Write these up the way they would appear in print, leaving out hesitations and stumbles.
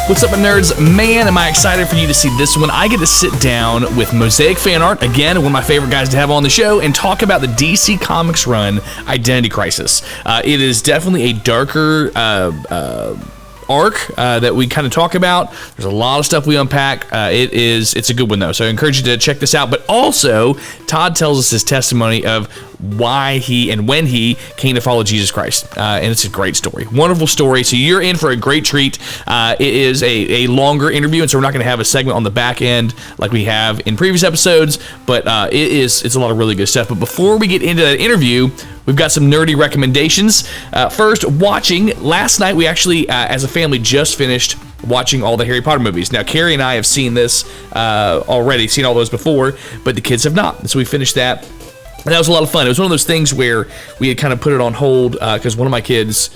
What's up, my nerds? Man, am I excited for you to see this one. I get to sit down with MosaicFanArt, again, one of my favorite guys to have on the show, and talk about the DC Comics run, Identity Crisis. It is definitely a darker arc that we kind of talk about. There's a lot of stuff we unpack. It's a good one, though, so I encourage you to check this out. But also, Todd tells us his testimony of why he and when he came to follow Jesus Christ. And it's a great story. Wonderful story. So you're in for a great treat. It is a longer interview, and so we're not going to have a segment on the back end like we have in previous episodes, but it's a lot of really good stuff. But before we get into that interview, we've got some nerdy recommendations. First, watching. Last night, we actually, as a family, just finished watching all the Harry Potter movies. Now, Carrie and I have seen this already, seen all those before, but the kids have not. And so we finished that. And that was a lot of fun. It was one of those things where we had kind of put it on hold because one of my kids,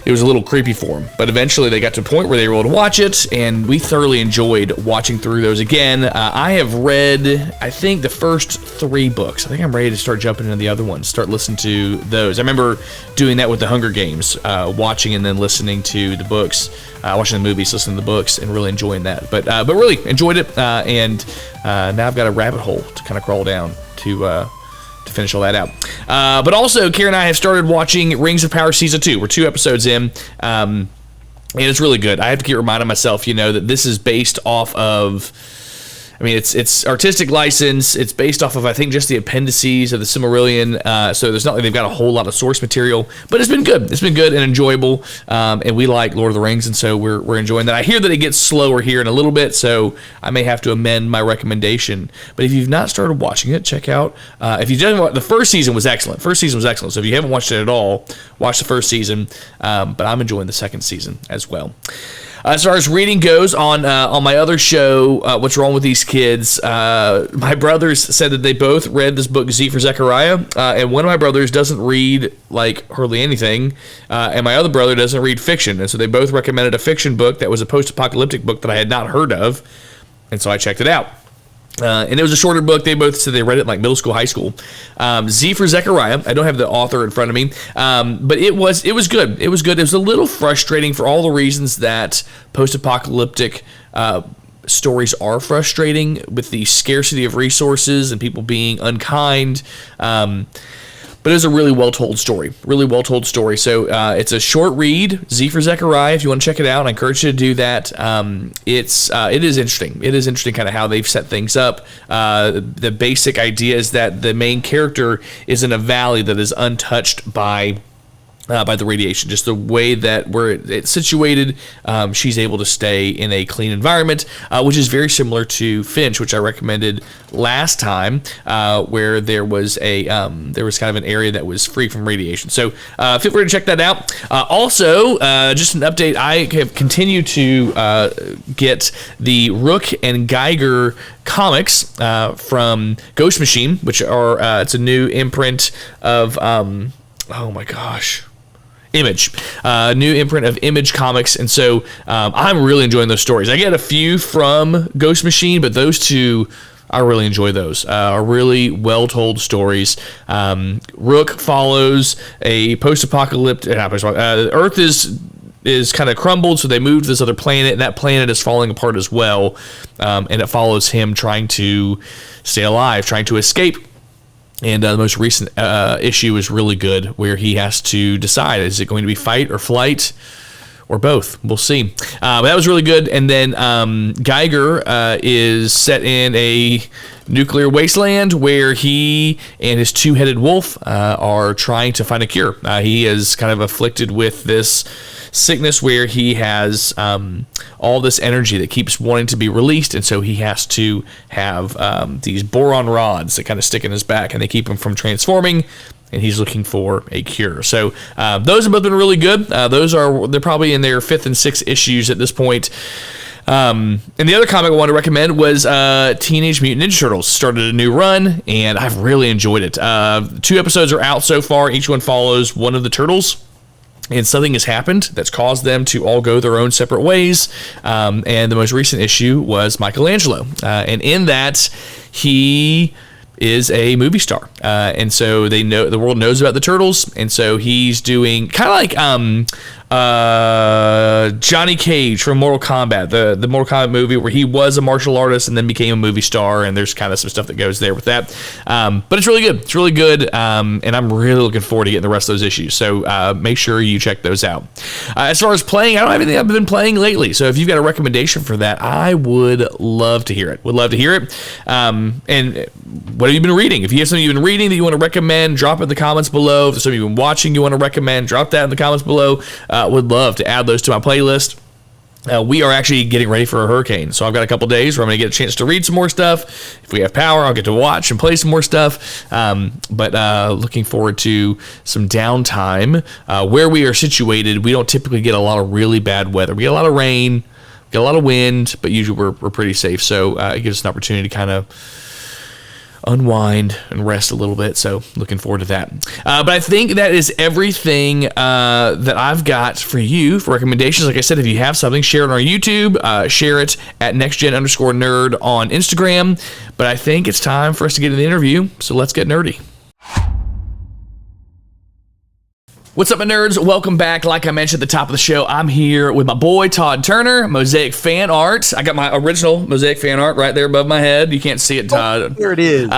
it was a little creepy for them. But eventually they got to a point where they were able to watch it, and we thoroughly enjoyed watching through those again. I have read, I think, the first 3 books. I think I'm ready to start jumping into the other ones, start listening to those. I remember doing that with the Hunger Games, watching and then listening to the books, watching the movies, listening to the books, and really enjoying that. But really enjoyed it, and now I've got a rabbit hole to kind of crawl down to finish all that out. But also, Karen and I have started watching Rings of Power Season 2. We're 2 episodes in, and it's really good. I have to keep reminding myself, that this is based off of, it's artistic license. It's based off of, I think, just the appendices of the Silmarillion. So there's not like they've got a whole lot of source material, but it's been good. It's been good and enjoyable. And we like Lord of the Rings, and so we're enjoying that. I hear that it gets slower here in a little bit, so I may have to amend my recommendation. But if you've not started watching it, check out. If you didn't, the first season was excellent. So if you haven't watched it at all, watch the first season. But I'm enjoying the second season as well. As far as reading goes, on my other show, What's Wrong with These Kids, my brothers said that they both read this book, Z for Zechariah, and one of my brothers doesn't read, hardly anything, and my other brother doesn't read fiction, and so they both recommended a fiction book that was a post-apocalyptic book that I had not heard of, and so I checked it out. And it was a shorter book. They both said they read it in middle school, high school. Z for Zechariah. I don't have the author in front of me, but it was good. It was good. It was a little frustrating for all the reasons that post-apocalyptic stories are frustrating, with the scarcity of resources and people being unkind. But it was a really well-told story. So it's a short read, Z for Zechariah, if you want to check it out. I encourage you to do that. It is interesting. It is interesting kind of how they've set things up. The basic idea is that the main character is in a valley that is untouched by the radiation. Just the way that where it's situated, she's able to stay in a clean environment, which is very similar to Finch, which I recommended last time, where there was kind of an area that was free from radiation. So feel free to check that out. Also, just an update, I have continued to get the Rook and Geiger comics from Ghost Machine, which are it's a new imprint of oh my gosh, Image, new imprint of Image Comics, and so I'm really enjoying those stories. I get a few from Ghost Machine, but those two, I really enjoy those. Are really well-told stories. Rook follows a post-apocalyptic. Earth is kind of crumbled, so they moved to this other planet, and that planet is falling apart as well. And it follows him trying to stay alive, trying to escape. And the most recent issue is really good, where he has to decide, is it going to be fight or flight or both? We'll see. But that was really good. And then Geiger is set in a nuclear wasteland where he and his 2-headed wolf are trying to find a cure. He is kind of afflicted with this sickness where he has all this energy that keeps wanting to be released, and so he has to have these boron rods that kind of stick in his back, and they keep him from transforming, and he's looking for a cure. So those have both been really good. They're probably in their 5th and 6th issues at this point. And the other comic I wanted to recommend was Teenage Mutant Ninja Turtles. Started a new run, and I've really enjoyed it. 2 episodes are out so far. Each one follows one of the turtles, and something has happened that's caused them to all go their own separate ways. And the most recent issue was Michelangelo. And in that, he is a movie star. and so the world knows about the turtles, and so he's doing kind of like Johnny Cage from Mortal Kombat, the Mortal Kombat movie where he was a martial artist and then became a movie star, and there's kind of some stuff that goes there with that. But it's really good. It's really good, and I'm really looking forward to getting the rest of those issues. So make sure you check those out. As far as playing, I don't have anything I've been playing lately. So if you've got a recommendation for that, I would love to hear it. And what have you been reading? If you have something you've been reading that you want to recommend, drop it in the comments below. If there's something you've been watching you want to recommend, drop that in the comments below. Would love to add those to my playlist. We are actually getting ready for a hurricane, so I've got a couple days where I'm going to get a chance to read some more stuff. If we have power, I'll get to watch and play some more stuff. But looking forward to some downtime. Where we are situated, we don't typically get a lot of really bad weather. We get a lot of rain, get a lot of wind, but usually we're pretty safe. So it gives us an opportunity to kind of unwind and rest a little bit, so looking forward to that. But I think that is everything that I've got for you for recommendations. Like I said, if you have something, share it on our YouTube, share it at NextGen_nerd on Instagram. But I think it's time for us to get in the interview, so let's get nerdy. What's up, my nerds? Welcome back. Like I mentioned at the top of the show, I'm here with my boy, Todd Turner, Mosaic Fan Art. I got my original Mosaic Fan Art right there above my head. You can't see it, Todd. Oh, here it is.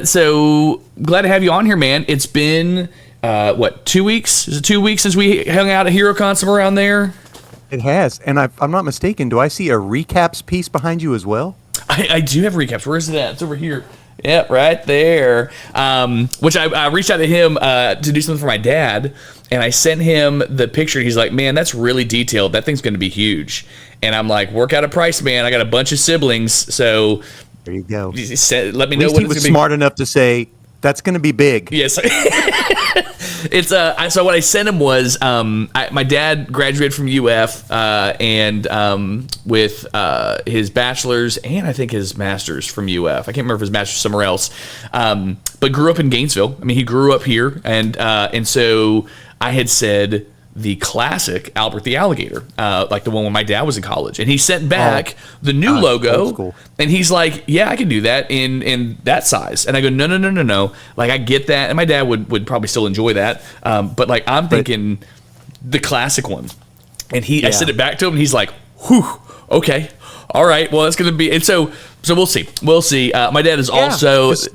So glad to have you on here, man. It's been, 2 weeks? Is it 2 weeks since we hung out at HeroesCon, somewhere around there? It has. And I'm not mistaken. Do I see a recaps piece behind you as well? I do have recaps. Where is it at? It's over here. Yep, right there. Which I reached out to him to do something for my dad, and I sent him the picture. He's like, man, that's really detailed. That thing's going to be huge. And I'm like, work out a price, man. I got a bunch of siblings, so there you go. Let me know what it's going to be. At least he was smart enough to say, that's going to be big. Yes. It's so what I sent him was my dad graduated from UF and with his bachelor's and I think his master's from UF. I can't remember if his master's somewhere else, but grew up in Gainesville. I mean, he grew up here, and so I had said the classic Albert the Alligator, like the one when my dad was in college, and he sent back the new logo, and he's like, yeah, I can do that in that size. And I go, no, like I get that, and my dad would probably still enjoy that, but like I'm thinking the classic one. And I sent it back to him, and he's like, whew, okay, all right, well it's gonna be, and so we'll see. My dad is also just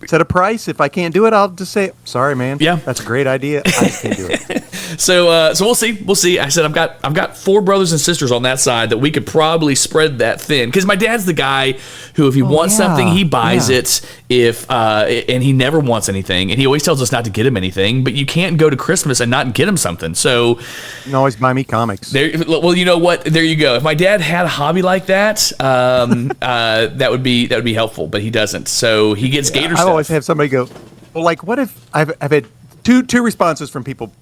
set a price. If I can't do it, I'll just say, sorry, man. Yeah, that's a great idea. I can't do it. So we'll see. I said I've got 4 brothers and sisters on that side that we could probably spread that thin, because my dad's the guy who, if he wants something, he buys it. And he never wants anything, and he always tells us not to get him anything. But you can't go to Christmas and not get him something. So you can always buy me comics. Well, you know what? There you go. If my dad had a hobby like that, that would be helpful. But he doesn't. So he gets Gator stuff. I always have somebody go, well, like, what if I've had two responses from people.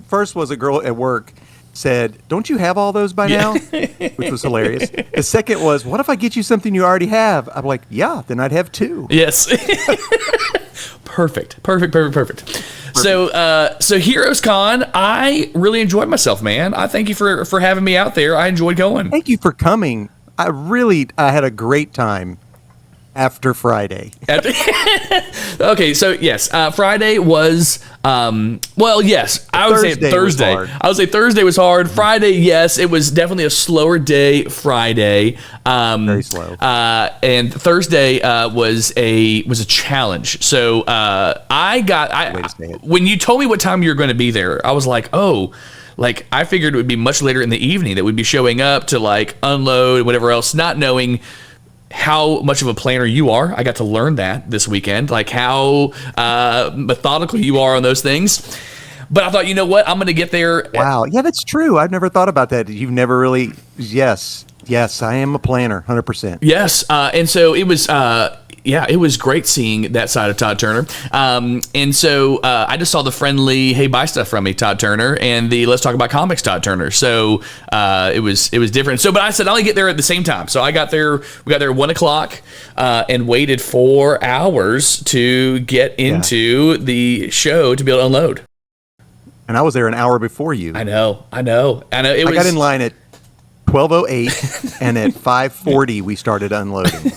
First was a girl at work said, don't you have all those by now? Which was hilarious. The second was, what if I get you something you already have? I'm like, yeah, then I'd have 2. Yes. Perfect. So HeroesCon, I really enjoyed myself, man. I thank you for having me out there. I enjoyed going. Thank you for coming. I had a great time. After Friday. Okay, so yes, Friday was, yes, I would say Thursday. I would say Thursday was hard. Friday, yes, it was definitely a slower day Friday. Very slow. And Thursday was a challenge. So when you told me what time you were going to be there, I was like, oh, like I figured it would be much later in the evening that we'd be showing up to like unload, whatever else, not knowing how much of a planner you are. I got to learn that this weekend, like how methodical you are on those things. But I thought, you know what, I'm going to get there. Wow. Yeah, that's true. I've never thought about that. You've never really, yes, I am a planner, 100%. Yes. And so it was, it was great seeing that side of Todd Turner. And so I just saw the friendly, hey, buy stuff from me, Todd Turner, and the let's talk about comics, Todd Turner. So it was different. So, but I said, I'll get there at the same time. So we got there at 1:00 and waited 4 hours to get into the show to be able to unload. And I was there an hour before you. I know. I got in line at 12:08, and at 5:40 we started unloading.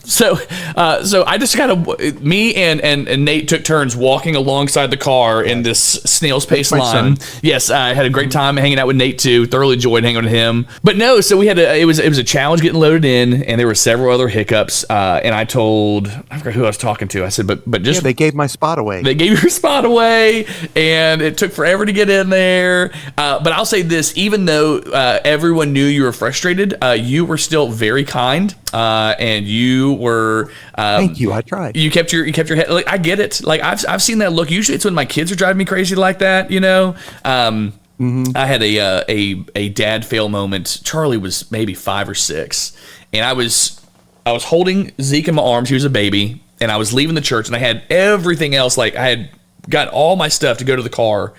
So So I just kind of, me and Nate took turns walking alongside the car in this snail's pace line. Yes, I had a great time hanging out with Nate too. Thoroughly enjoyed hanging out with him. But no, so we had it was a challenge getting loaded in, and there were several other hiccups. And I forgot who I was talking to. I said, but just they gave my spot away. They gave your spot away, and it took forever to get in there. But I'll say this: even though everyone knew you were frustrated, you were still very kind, and you were. Thank you. I tried. You kept your head. Like, I get it. Like I've seen that look. Usually, it's when my kids are driving me crazy like that. You know. I had a dad fail moment. Charlie was maybe 5 or 6, and I was holding Zeke in my arms. He was a baby, and I was leaving the church, and I had everything else. Like I had got all my stuff to go to the car.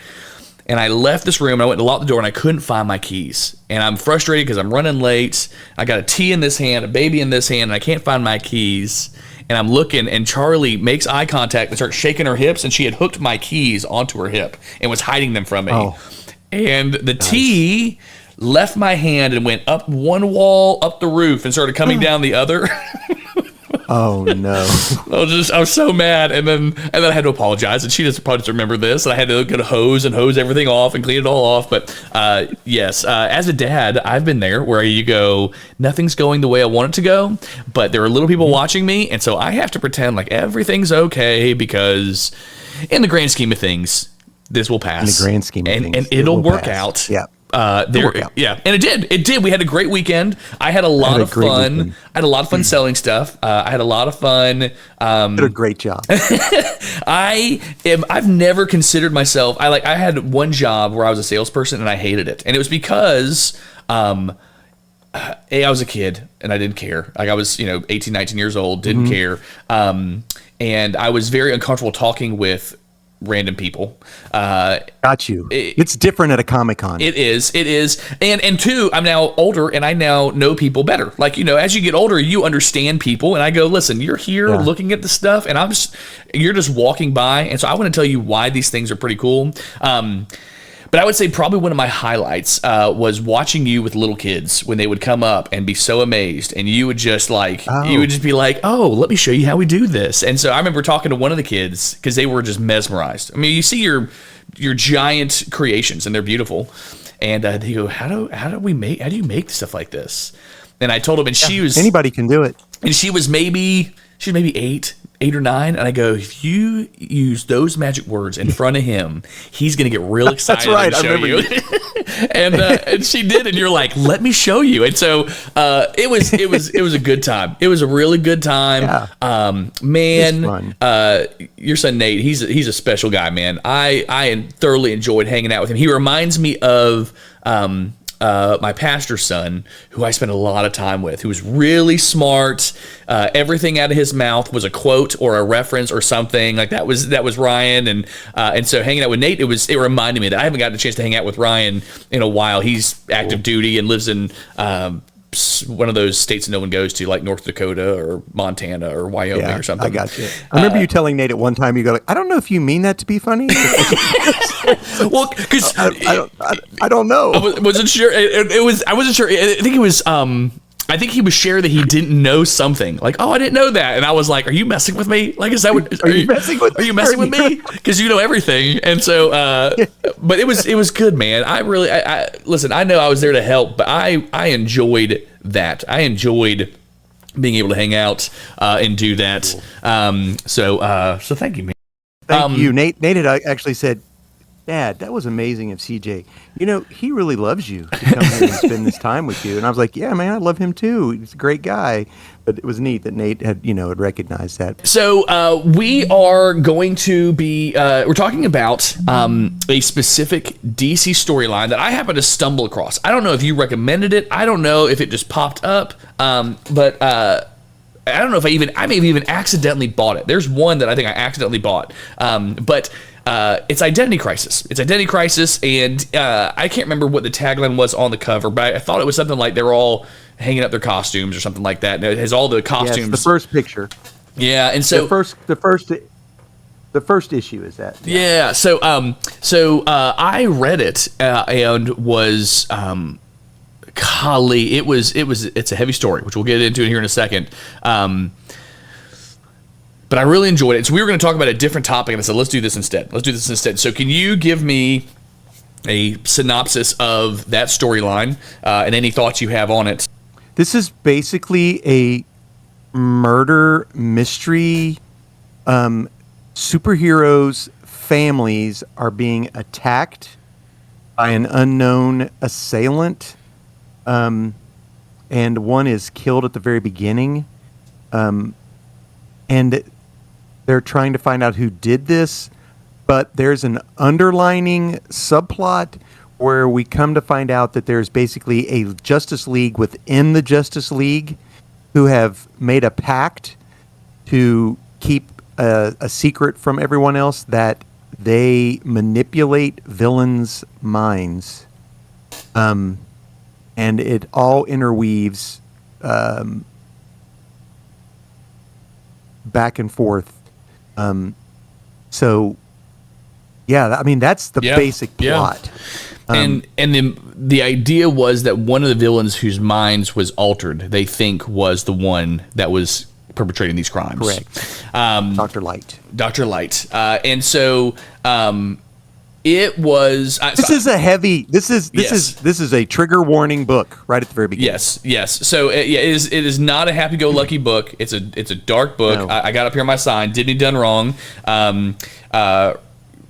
And I left this room, and I went to lock the door, and I couldn't find my keys. And I'm frustrated because I'm running late. I got a tea in this hand, a baby in this hand, and I can't find my keys. And I'm looking, and Charlie makes eye contact and starts shaking her hips, and she had hooked my keys onto her hip and was hiding them from me. Oh. And the tea left my hand and went up one wall, up the roof, and started coming down the other. Oh no! I was so mad, and then I had to apologize, and she probably doesn't remember this, and I had to get a hose and hose everything off and clean it all off. But yes, as a dad, I've been there where you go, nothing's going the way I want it to go, but there are little people watching me, and so I have to pretend like everything's okay because, in the grand scheme of things, this will pass. In the grand scheme of things, and it'll work out. Yeah. Yeah, and it did. We had a great weekend. I had a lot of fun. I had a lot of fun selling stuff. I had a lot of fun. Did a great job. I've never considered myself. I had one job where I was a salesperson and I hated it, and it was because I was a kid and I didn't care. Like I was 18, 19 years old, didn't care, and I was very uncomfortable talking with random people. Got you. It's different at a Comic-Con. It is. And two, I'm now older and I now know people better. Like, as you get older, you understand people, and I go, listen, you're here looking at the stuff, and you're just walking by. And so I want to tell you why these things are pretty cool. But I would say probably one of my highlights was watching you with little kids when they would come up and be so amazed, and you would just be like, oh, let me show you how we do this. And so I remember talking to one of the kids because they were just mesmerized. I mean, you see your giant creations and they're beautiful, and they go, how do you make stuff like this? And I told him, and she was, anybody can do it, and she was maybe 8 or 9, and I go, if you use those magic words in front of him, he's gonna get real excited. That's right, to show you. And she did, and you're like, let me show you. And so it was a good time. It was a really good time. Yeah. Your son Nate, he's a special guy, man. I thoroughly enjoyed hanging out with him. He reminds me of my pastor's son, who I spent a lot of time with, who was really smart. Everything out of his mouth was a quote or a reference or something. Like that was Ryan, and so hanging out with Nate, it reminded me that I haven't gotten a chance to hang out with Ryan in a while. He's active duty and lives in one of those states that no one goes to, like North Dakota or Montana or Wyoming or something. I got you. I remember you telling Nate at one time, you go, like, I don't know if you mean that to be funny. Well, because I don't know. I wasn't sure. I wasn't sure. I think it was. I think he was sharing that he didn't know something. Like, oh, I didn't know that, and I was like, "Are you messing with me? Like, is that what? Are you messing with me? Because you know everything." And so, but it was good, man. I listen. I know I was there to help, but I enjoyed that. I enjoyed being able to hang out and do that. So thank you, man. Thank you, Nate. Nate had actually said, Dad, that was amazing of CJ. He really loves you to come here and spend this time with you. And I was like, yeah, man, I love him too. He's a great guy. But it was neat that Nate had recognized that. So we are going to be, we're talking about a specific DC storyline that I happened to stumble across. I don't know if you recommended it. I don't know if it just popped up. But I don't know if I may have even accidentally bought it. There's one that I think I accidentally bought. But it's Identity Crisis. It's Identity Crisis, and I can't remember what the tagline was on the cover, but I thought it was something like they're all hanging up their costumes or something like that. And it has all the costumes. Yeah, it's the first picture. Yeah, and so the first issue is that. Yeah. So I read it and was golly, it's a heavy story, which we'll get into here in a second. But I really enjoyed it. So we were going to talk about a different topic, and I said, let's do this instead. So can you give me a synopsis of that storyline and any thoughts you have on it? This is basically a murder mystery. Superheroes' families are being attacked by an unknown assailant, and one is killed at the very beginning. And they're trying to find out who did this, but there's an underlining subplot where we come to find out that there's basically a Justice League within the Justice League who have made a pact to keep a secret from everyone else, that they manipulate villains' minds. And it all interweaves back and forth. So, yeah, I mean, that's the basic plot. And the idea was that one of the villains whose minds was altered, they think, was the one that was perpetrating these crimes. Correct. Dr. Light. Dr. Light. And so it was. This is a trigger warning book right at the very beginning. Yes. So it is not a happy-go-lucky book. It's a dark book. No. I got up here on my sign. Dibney done wrong.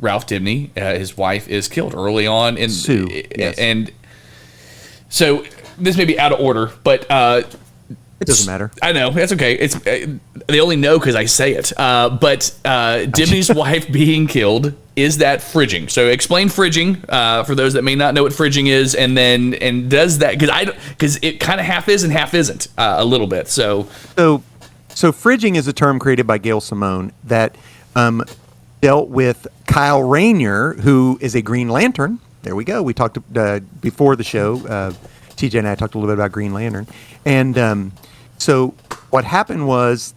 Ralph Dibney, his wife, is killed early on in Sue. Yes. And so this may be out of order, but it doesn't matter. I know, that's okay. It's they only know because I say it. But Dibney's wife being killed, is that fridging? So explain fridging for those that may not know what fridging is, and does that, because it kind of half is and half isn't a little bit. So fridging is a term created by Gail Simone that dealt with Kyle Rayner, who is a Green Lantern. There we go. We talked before the show. TJ and I talked a little bit about Green Lantern. And so what happened was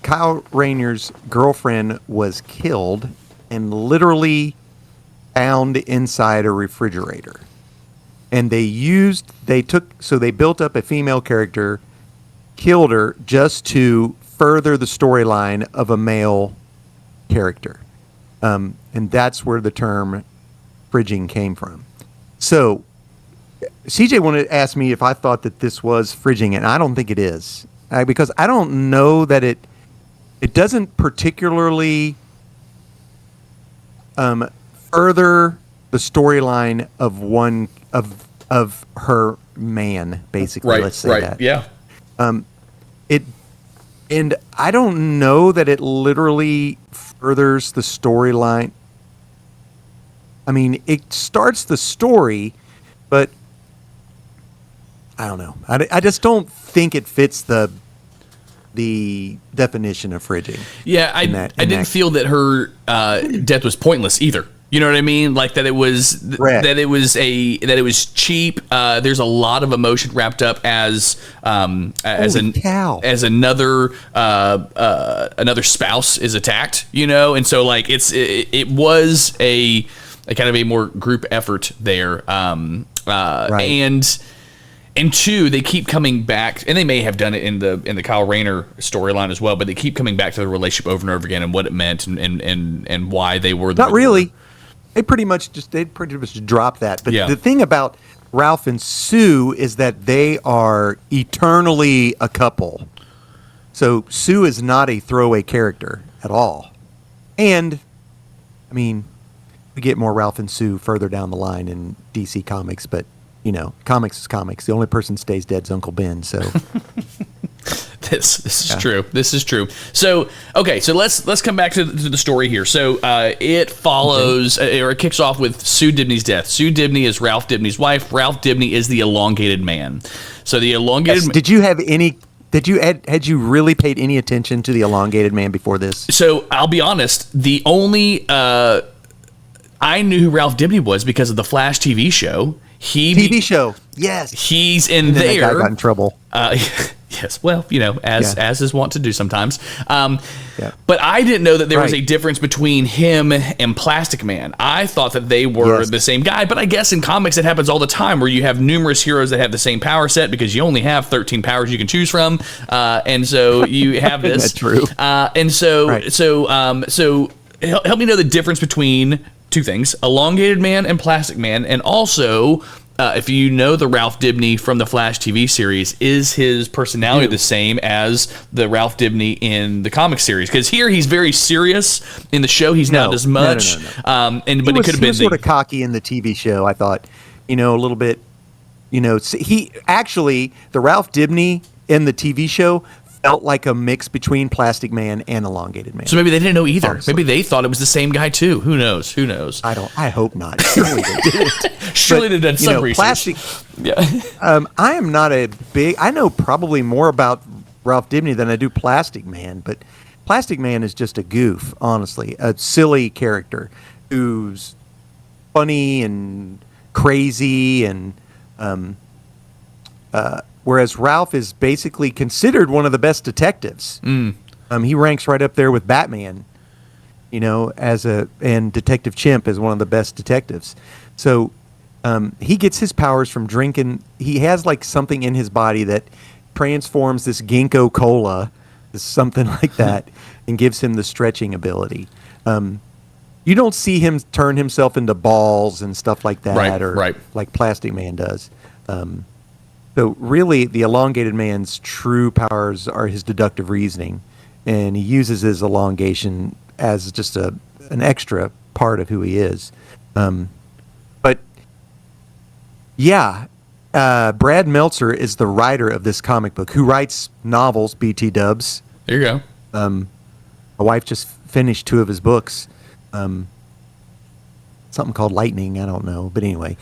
Kyle Rayner's girlfriend was killed and literally found inside a refrigerator. And they built up a female character, killed her just to further the storyline of a male character. And that's where the term fridging came from. So CJ wanted to ask me if I thought that this was fridging, and I don't think it is, because I don't know that it doesn't particularly further the storyline of her man, basically. Right, let's say that. Yeah. And I don't know that it literally furthers the storyline. I mean, it starts the story, but I don't know. I just don't think it fits the definition of fridging. Yeah, I didn't feel that her death was pointless either. You know what I mean? Like that it was that it was cheap. There's a lot of emotion wrapped up as another spouse is attacked. You know, and so like it was a kind of a more group effort there. Right. And two, they keep coming back, and they may have done it in the Kyle Rayner storyline as well, but they keep coming back to the relationship over and over again and what it meant and why they were. Not really. They pretty much dropped that. But the thing about Ralph and Sue is that they are eternally a couple. So Sue is not a throwaway character at all. And, I mean, we get more Ralph and Sue further down the line in DC Comics, but, you know, comics is comics. The only person stays dead is Uncle Ben, so... This is true. This is true. So, okay, so let's come back to the story here. So it follows, or it kicks off with Sue Dibney's death. Sue Dibney is Ralph Dibney's wife. Ralph Dibney is the elongated man. So the elongated... Did you have any... Had you really paid any attention to the elongated man before this? So I'll be honest. The only I knew who Ralph Dibney was because of the Flash TV show. TV show, yes. He's in and there. That guy got in trouble. Yeah, Yes, well, as is wont to do sometimes. Yeah. But I didn't know that there was a Right. difference between him and Plastic Man. I thought that they were Yes. the same guy, but I guess in comics it happens all the time where you have numerous heroes that have the same power set because you only have 13 powers you can choose from, and so you have this. That's true. And so, Right. so help me know the difference between two things: Elongated Man and Plastic Man, and also. If you know the Ralph Dibny from the Flash TV series, is his personality the same as the Ralph Dibny in the comic series? Because here he's very serious. In the show, he's not as much. No. But it could have He been was sort of cocky in the TV show. I thought, a little bit. He actually the Ralph Dibny in the TV show felt like a mix between Plastic Man and Elongated Man. So maybe they didn't know either. Honestly. Maybe they thought it was the same guy too. Who knows? I hope not. Surely they didn't. Surely they did some research. Plastic. Yeah. I am not I know probably more about Ralph Dibny than I do Plastic Man, but Plastic Man is just a goof, honestly. A silly character who's funny and crazy and whereas Ralph is basically considered one of the best detectives. He ranks right up there with Batman, and Detective Chimp is one of the best detectives. So he gets his powers from drinking. He has like something in his body that transforms this ginkgo cola, something like that, and gives him the stretching ability. You don't see him turn himself into balls and stuff like that, right. like Plastic Man does. So really, the Elongated Man's true powers are his deductive reasoning, and he uses his elongation as just an extra part of who he is. But yeah, Brad Meltzer is the writer of this comic book, who writes novels. BT Dubs. There you go. My wife just finished 2 of his books. Something called Lightning. I don't know, but anyway.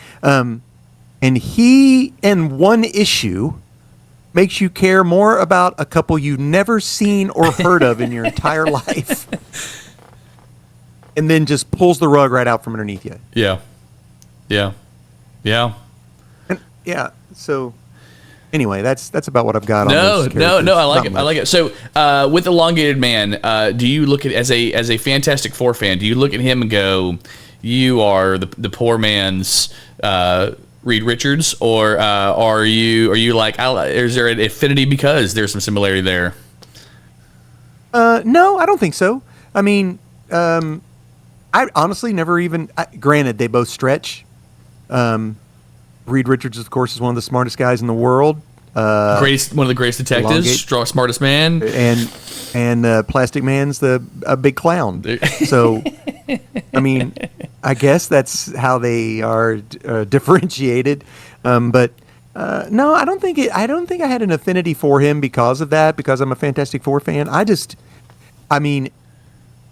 And he, in one issue, makes you care more about a couple you've never seen or heard of in your entire life. And then just pulls the rug right out from underneath you. Yeah. And, so anyway, that's about what I've got on those No, characters. I like Not it. much. I like it. So, with Elongated Man, do you look at as a Fantastic Four fan? Do you look at him and go, "You are the poor man's Reed Richards," or are you like, is there an affinity because there's some similarity there? No, I don't think so. I mean, I honestly never even. Granted, they both stretch. Reed Richards, of course, is one of the smartest guys in the world. One of the greatest detectives, smartest man, and Plastic Man's a big clown. So, I mean, I guess that's how they are differentiated. But no, I don't think I had an affinity for him because of that. Because I'm a Fantastic Four fan. I mean,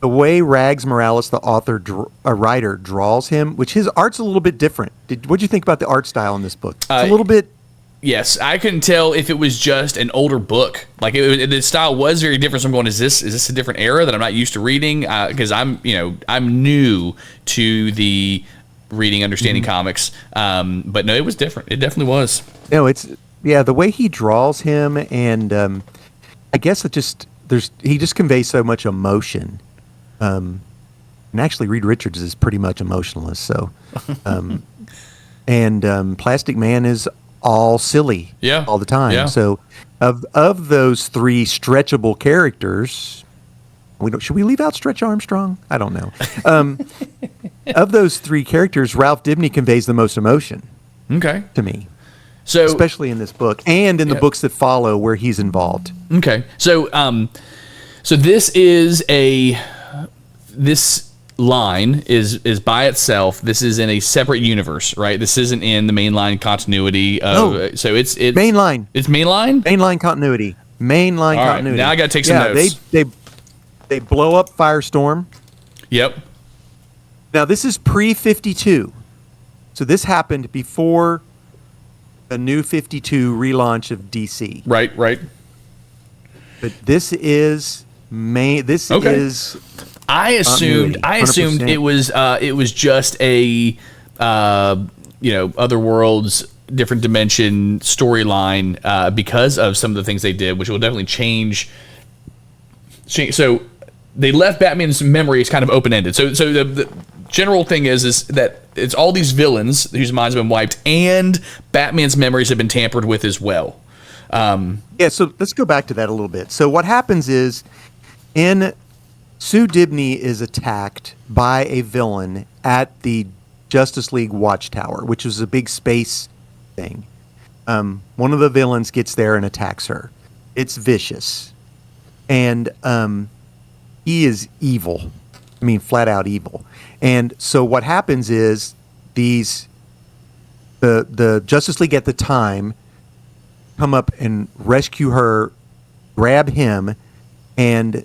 the way Rags Morales, the writer, draws him, which his art's a little bit different. What'd you think about the art style in this book? It's a little bit. Yes, I couldn't tell if it was just an older book. Like the style was very different. So I'm going, is this a different era that I'm not used to reading? Because I'm new to the reading, understanding comics. But no, it was different. It definitely was. No, the way he draws him, and I guess he just conveys so much emotion. And actually, Reed Richards is pretty much emotionless. So, and Plastic Man is all silly, all the time. Yeah. So, of those 3 stretchable characters, should we leave out Stretch Armstrong? I don't know. Of those 3 characters, Ralph Dibny conveys the most emotion. Okay. To me. So, especially in this book and in the books that follow where he's involved. Okay. So, so this line is by itself. This is in a separate universe, right? This isn't in the mainline continuity. So it's mainline. It's mainline. Mainline continuity. Mainline All right, continuity. now I got to take some notes. They blow up Firestorm. Yep. Now this is pre-52, so this happened before a new 52 relaunch of DC. Right. But this is is. I assumed 100%. it was just a Other Worlds different dimension storyline because of some of the things they did, which will definitely change. So they left Batman's memories kind of open-ended. So the general thing is that it's all these villains whose minds have been wiped, and Batman's memories have been tampered with as well. So let's go back to that a little bit. So what happens is, Sue Dibney is attacked by a villain at the Justice League Watchtower, which is a big space thing. One of the villains gets there and attacks her. It's vicious. And he is evil. I mean, flat out evil. And so what happens is the Justice League at the time come up and rescue her, grab him, and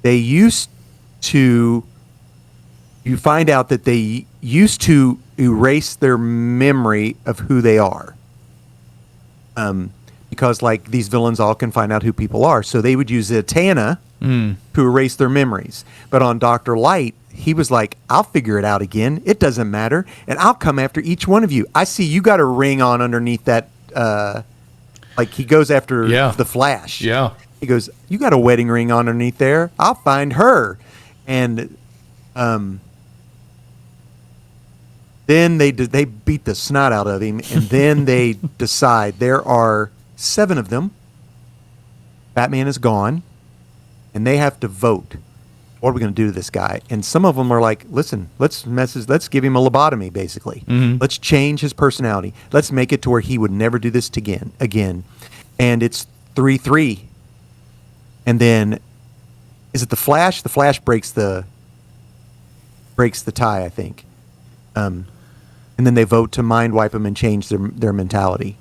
you find out that they used to erase their memory of who they are. Because like these villains all can find out who people are. So they would use Zatanna to erase their memories. But on Dr. Light, he was like, I'll figure it out again. It doesn't matter. And I'll come after each one of you. I see you got a ring on underneath that. Like he goes after the Flash. Yeah. He goes, you got a wedding ring underneath there. I'll find her. And then they beat the snot out of him. And then they decide there are 7 of them. Batman is gone. And they have to vote. What are we going to do to this guy? And some of them are like, listen, let's give him a lobotomy, basically. Mm-hmm. Let's change his personality. Let's make it to where he would never do this again. And it's 3-3. And then, is it the Flash? The Flash breaks the tie, I think. And then they vote to mind wipe him and change their mentality.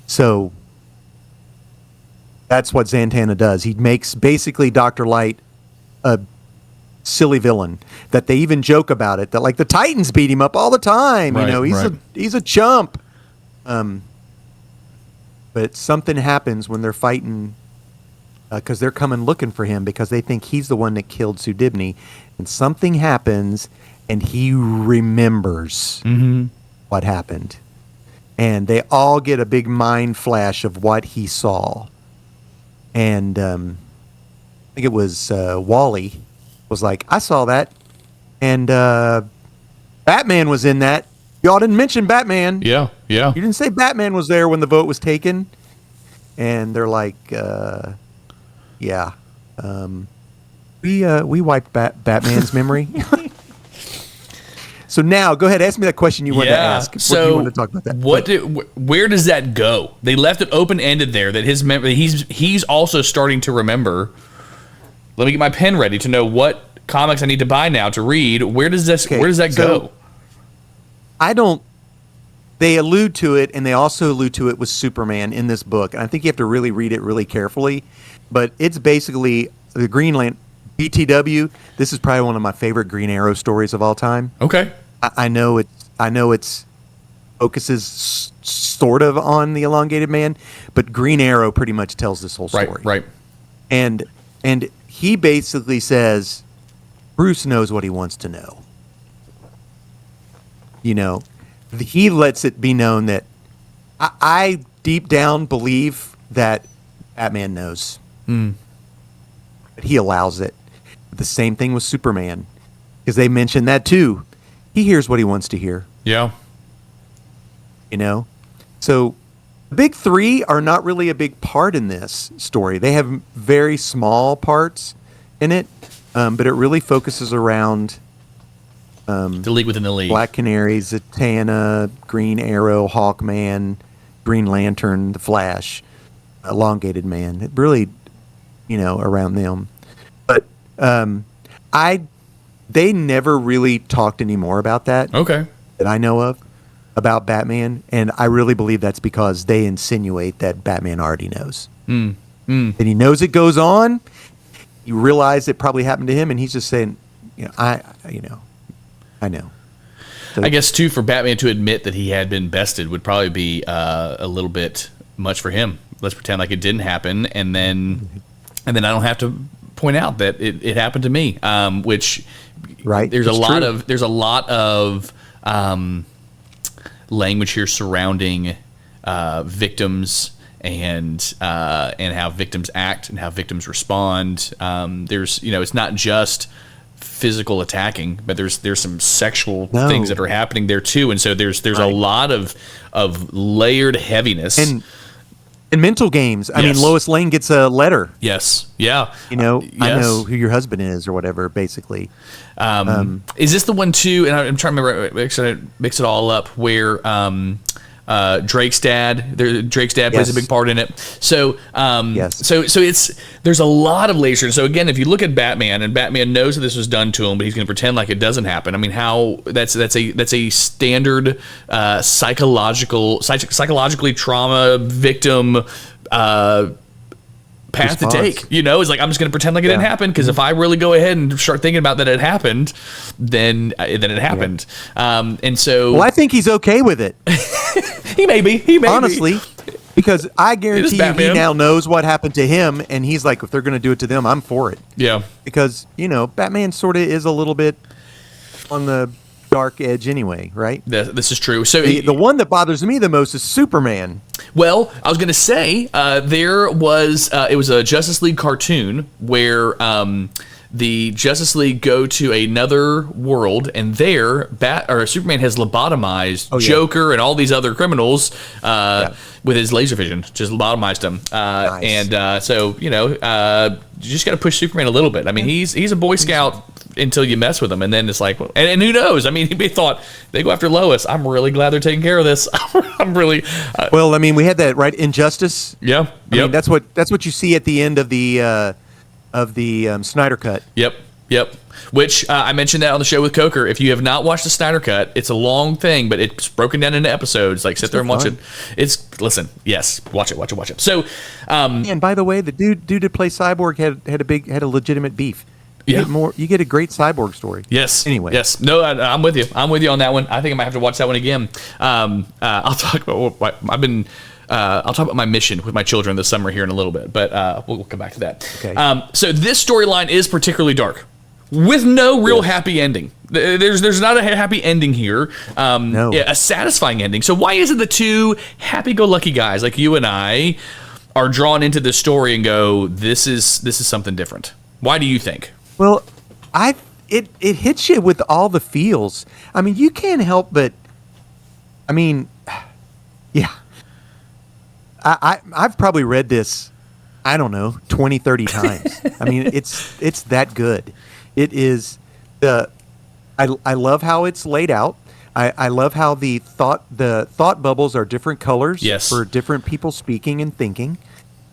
So that's what Zatanna does. He makes basically Dr. Light a silly villain that they even joke about it, that like the Titans beat him up all the time. Right, he's a chump. But something happens when they're fighting because they're coming looking for him because they think he's the one that killed Sue Dibney, and something happens and he remembers what happened, and they all get a big mind flash of what he saw. And I think it was Wally was like, I saw that, and Batman was in that. Y'all didn't mention Batman. Yeah. You didn't say Batman was there when the vote was taken. And they're like, we wiped Batman's memory. So now, go ahead, ask me that question you wanted to ask. So you wanted to talk about that. Where does that go? They left it open ended there. That his memory, he's also starting to remember. Let me get my pen ready to know what comics I need to buy now to read. Where does that go? They allude to it, and they also allude to it with Superman in this book. And I think you have to really read it really carefully. But it's basically the Green Lantern, BTW. This is probably one of my favorite Green Arrow stories of all time. Okay. I know it's focuses sort of on the Elongated Man, but Green Arrow pretty much tells this whole story. Right. And he basically says, Bruce knows what he wants to know. You know, he lets it be known that I deep down believe that Batman knows. But he allows it. The same thing with Superman, because they mentioned that too. He hears what he wants to hear. Yeah. You know? So the big 3 are not really a big part in this story. They have very small parts in it, but it really focuses around the League within the League. Black Canary, Zatanna, Green Arrow, Hawkman, Green Lantern, the Flash, Elongated Man. It really, around them. But they never really talked anymore about that. Okay. That I know of about Batman, and I really believe that's because they insinuate that Batman already knows. And he knows it goes on. He realized it probably happened to him, and he's just saying, I know. So, I guess too, for Batman to admit that he had been bested would probably be a little bit much for him. Let's pretend like it didn't happen, and then I don't have to point out that it happened to me. Which right, there's a lot of language here surrounding victims and how victims act and how victims respond. There's it's not just physical attacking, but there's some sexual things that are happening there too, and so there's a lot of layered heaviness and mental games. I mean, Lois Lane gets a letter. Yes. Yeah. I know who your husband is, or whatever. Basically, is this the one too? And I'm trying to remember. Mix it all up. Where Drake's dad plays a big part in it. So so there's a lot of layers. So again, if you look at Batman, and Batman knows that this was done to him, but he's going to pretend like it doesn't happen. I mean, that's a standard psychologically trauma victim path to take. It's like, I'm just going to pretend like it didn't happen, because if I really go ahead and start thinking about that it happened, then it happened. And so, I think he's okay with it. He may be. Honestly, because I guarantee you he now knows what happened to him, and he's like, if they're going to do it to them, I'm for it. Yeah. Because, Batman sort of is a little bit on the dark edge anyway, right? This is true. So the one that bothers me the most is Superman. Well, I was going to say it was a Justice League cartoon where the Justice League go to another world, and there Superman has lobotomized Joker and all these other criminals with his laser vision. Just lobotomized them, nice. And so you just got to push Superman a little bit. I mean, he's a Boy Scout until you mess with him, and then it's like, and who knows? I mean, he thought they go after Lois. I'm really glad they're taking care of this. I'm really well. I mean, we had that right, Injustice. Yeah, I mean, that's what you see at the end of the Snyder Cut. Yep. Which I mentioned that on the show with Coker. If you have not watched the Snyder Cut, it's a long thing, but it's broken down into episodes. Like, sit there and watch it. Watch it. So, and by the way, the dude that plays Cyborg had a legitimate beef. You get a great Cyborg story. Yes. Anyway. Yes. No, I'm with you. I'm with you on that one. I think I might have to watch that one again. I'll talk about what I'll talk about my mission with my children this summer here in a little bit, but we'll come back to that. Okay. So this storyline is particularly dark, with no real happy ending. There's not a happy ending here. No. A satisfying ending. So why is it the two happy-go-lucky guys like you and I are drawn into this story and go, this is something different? Why do you think? Well, it hits you with all the feels. I mean, you can't help but. I mean, yeah. I've probably read this, I don't know, 20, 30 times. I mean, it's that good. It is I love how it's laid out. I love how the thought bubbles are different colors for different people speaking and thinking.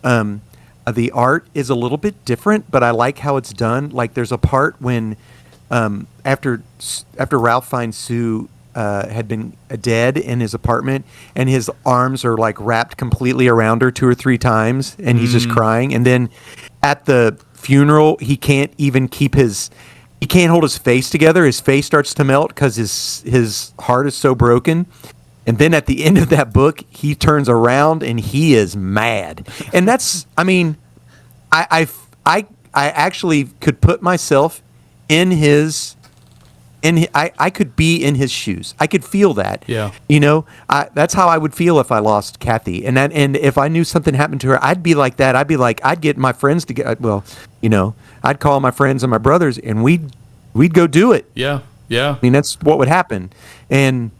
The art is a little bit different, but I like how it's done. Like, there's a part when after Ralph finds Sue had been dead in his apartment, and his arms are like wrapped completely around her 2 or 3 times, and he's just crying. And then at the funeral, he can't hold his face together. His face starts to melt because his heart is so broken. And then at the end of that book, he turns around and he is mad. And that's, I mean, I actually could put myself in his. And I could be in his shoes. I could feel that. Yeah. That's how I would feel if I lost Kathy. And if I knew something happened to her, I'd be like that. I'd be like, I'd get my friends to get. Well, I'd call my friends and my brothers, and we'd go do it. Yeah. I mean, that's what would happen. And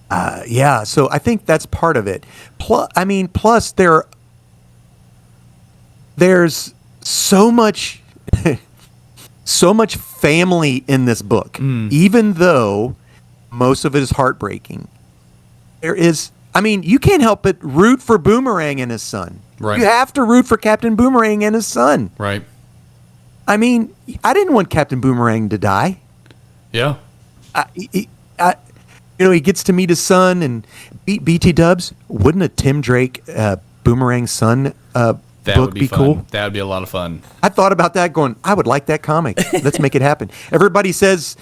so I think that's part of it. Plus there's so much. So much family in this book, even though most of it is heartbreaking. You can't help but root for Boomerang and his son. Right. You have to root for Captain Boomerang and his son. Right. I mean, I didn't want Captain Boomerang to die. Yeah. He gets to meet his son and BT Dubs. Wouldn't a Tim Drake Boomerang son that book would be fun. cool? That would be a lot of fun. I thought about that going, I would like that comic. Let's make it happen. Everybody says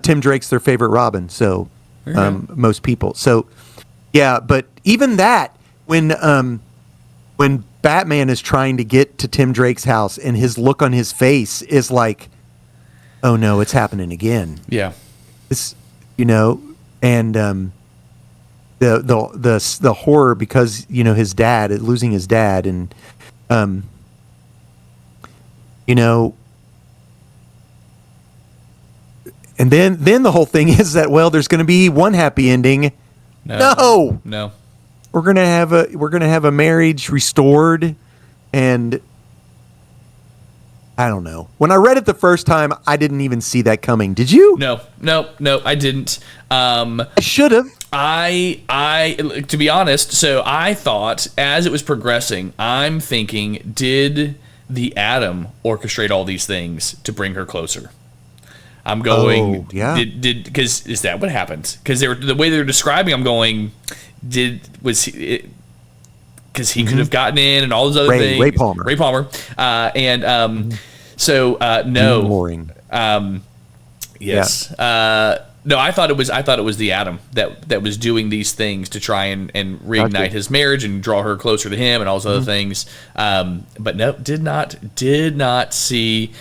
Tim Drake's their favorite Robin, so most people. So, yeah, but even that, when Batman is trying to get to Tim Drake's house and his look on his face is like, oh no, it's happening again. Yeah. And the horror because his dad losing his dad, and and then the whole thing is that there's going to be one happy ending. No. We're gonna have a marriage restored, and I don't know. When I read it the first time, I didn't even see that coming. Did you? No, I didn't. I should have. I to be honest, so I thought as it was progressing, I'm thinking, did the Atom orchestrate all these things to bring her closer? I'm going, because is that what happened? Because the way they're describing, I'm going, because he could have gotten in and all those other things. Ray Palmer. No. Mooring. Yes. No, I thought it was the Atom that was doing these things to try and reignite his marriage and draw her closer to him and all those other things. But no, did not see.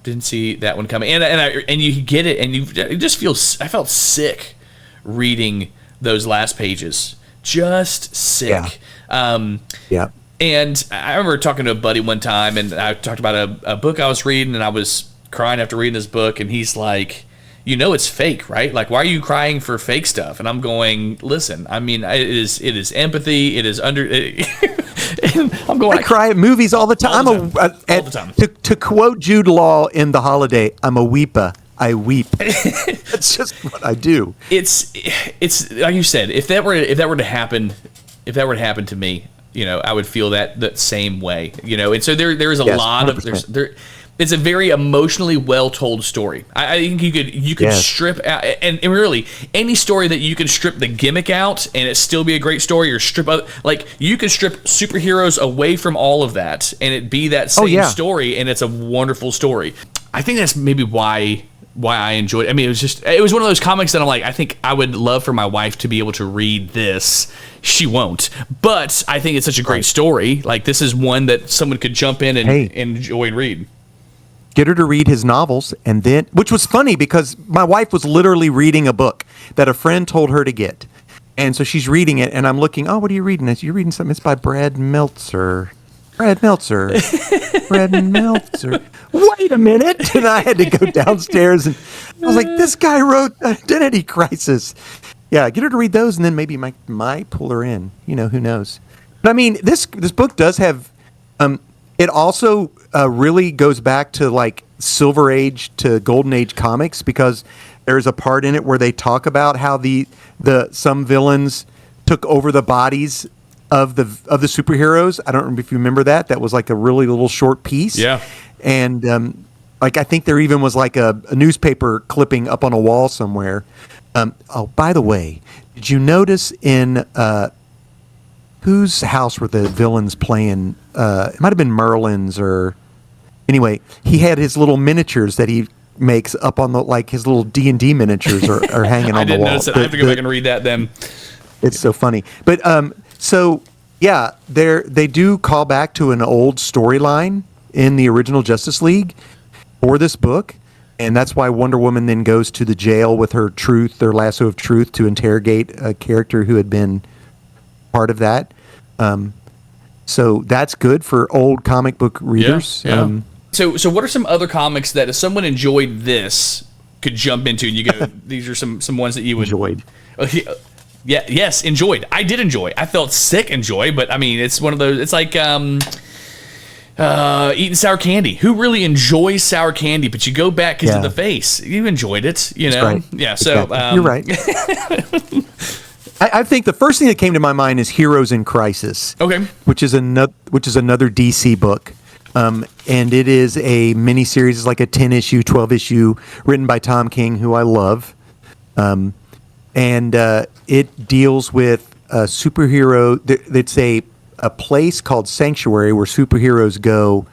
Didn't see that one coming. And you get it, and you just feel. I felt sick reading those last pages. Just sick. Yeah. And I remember talking to a buddy one time, and I talked about a book I was reading, and I was crying after reading this book, and he's like, it's fake, right? Like, why are you crying for fake stuff? And I'm going, listen, I mean, it is empathy. It is and I'm going, I cry at movies all the time. All the time. To quote Jude Law in The Holiday, I'm a weeper. I weep. That's just what I do. It's like you said, if that were to happen to me, I would feel that same way, And so there is a lot 100%. of there. It's a very emotionally well told story. I think you could strip out, and really any story that you can strip the gimmick out and it still be a great story, or you could strip superheroes away from all of that and it be that same story, and it's a wonderful story. I think that's maybe why I enjoyed it. I mean, it was one of those comics that I'm like, I think I would love for my wife to be able to read this. She won't, but I think it's such a great story. Like, this is one that someone could jump in and enjoy and read. Get her to read his novels, and then, which was funny because my wife was literally reading a book that a friend told her to get. And so she's reading it, and I'm looking, what are you reading? You're reading something, it's by Brad Meltzer. Wait a minute. And I had to go downstairs, and I was like, this guy wrote Identity Crisis. Yeah, get her to read those, and then maybe might pull her in. Who knows? But I mean, this book does have, it also really goes back to like Silver Age to Golden Age comics, because there's a part in it where they talk about how some villains took over the bodies of the superheroes. I don't know if you remember that. That was like a really little short piece. Yeah. And I think there even was like a newspaper clipping up on a wall somewhere. By the way, did you notice in whose house were the villains playing? It might have been Merlin's, or anyway, he had his little miniatures that he makes up on his little D&D miniatures are hanging on the wall. I didn't notice it. I have to go back and read that then. It's so funny. But so yeah, they do call back to an old storyline in the original Justice League for this book, and that's why Wonder Woman then goes to the jail with her lasso of truth, to interrogate a character who had been part of that. So that's good for old comic book readers. Yeah. So what are some other comics that if someone enjoyed this could jump into, and you go, these are some ones that you would enjoyed? Yes, enjoyed. I did enjoy. I felt sick enjoy, but I mean, it's one of those. It's like eating sour candy. Who really enjoys sour candy? But you go back because of the face. You enjoyed it, Right. Yeah. So you're right. I think the first thing that came to my mind is Heroes in Crisis. Okay. Which is another DC book. And it is a miniseries. It's like a 10-issue, 12-issue, written by Tom King, who I love. And it deals with a superhero. It's a place called Sanctuary where superheroes go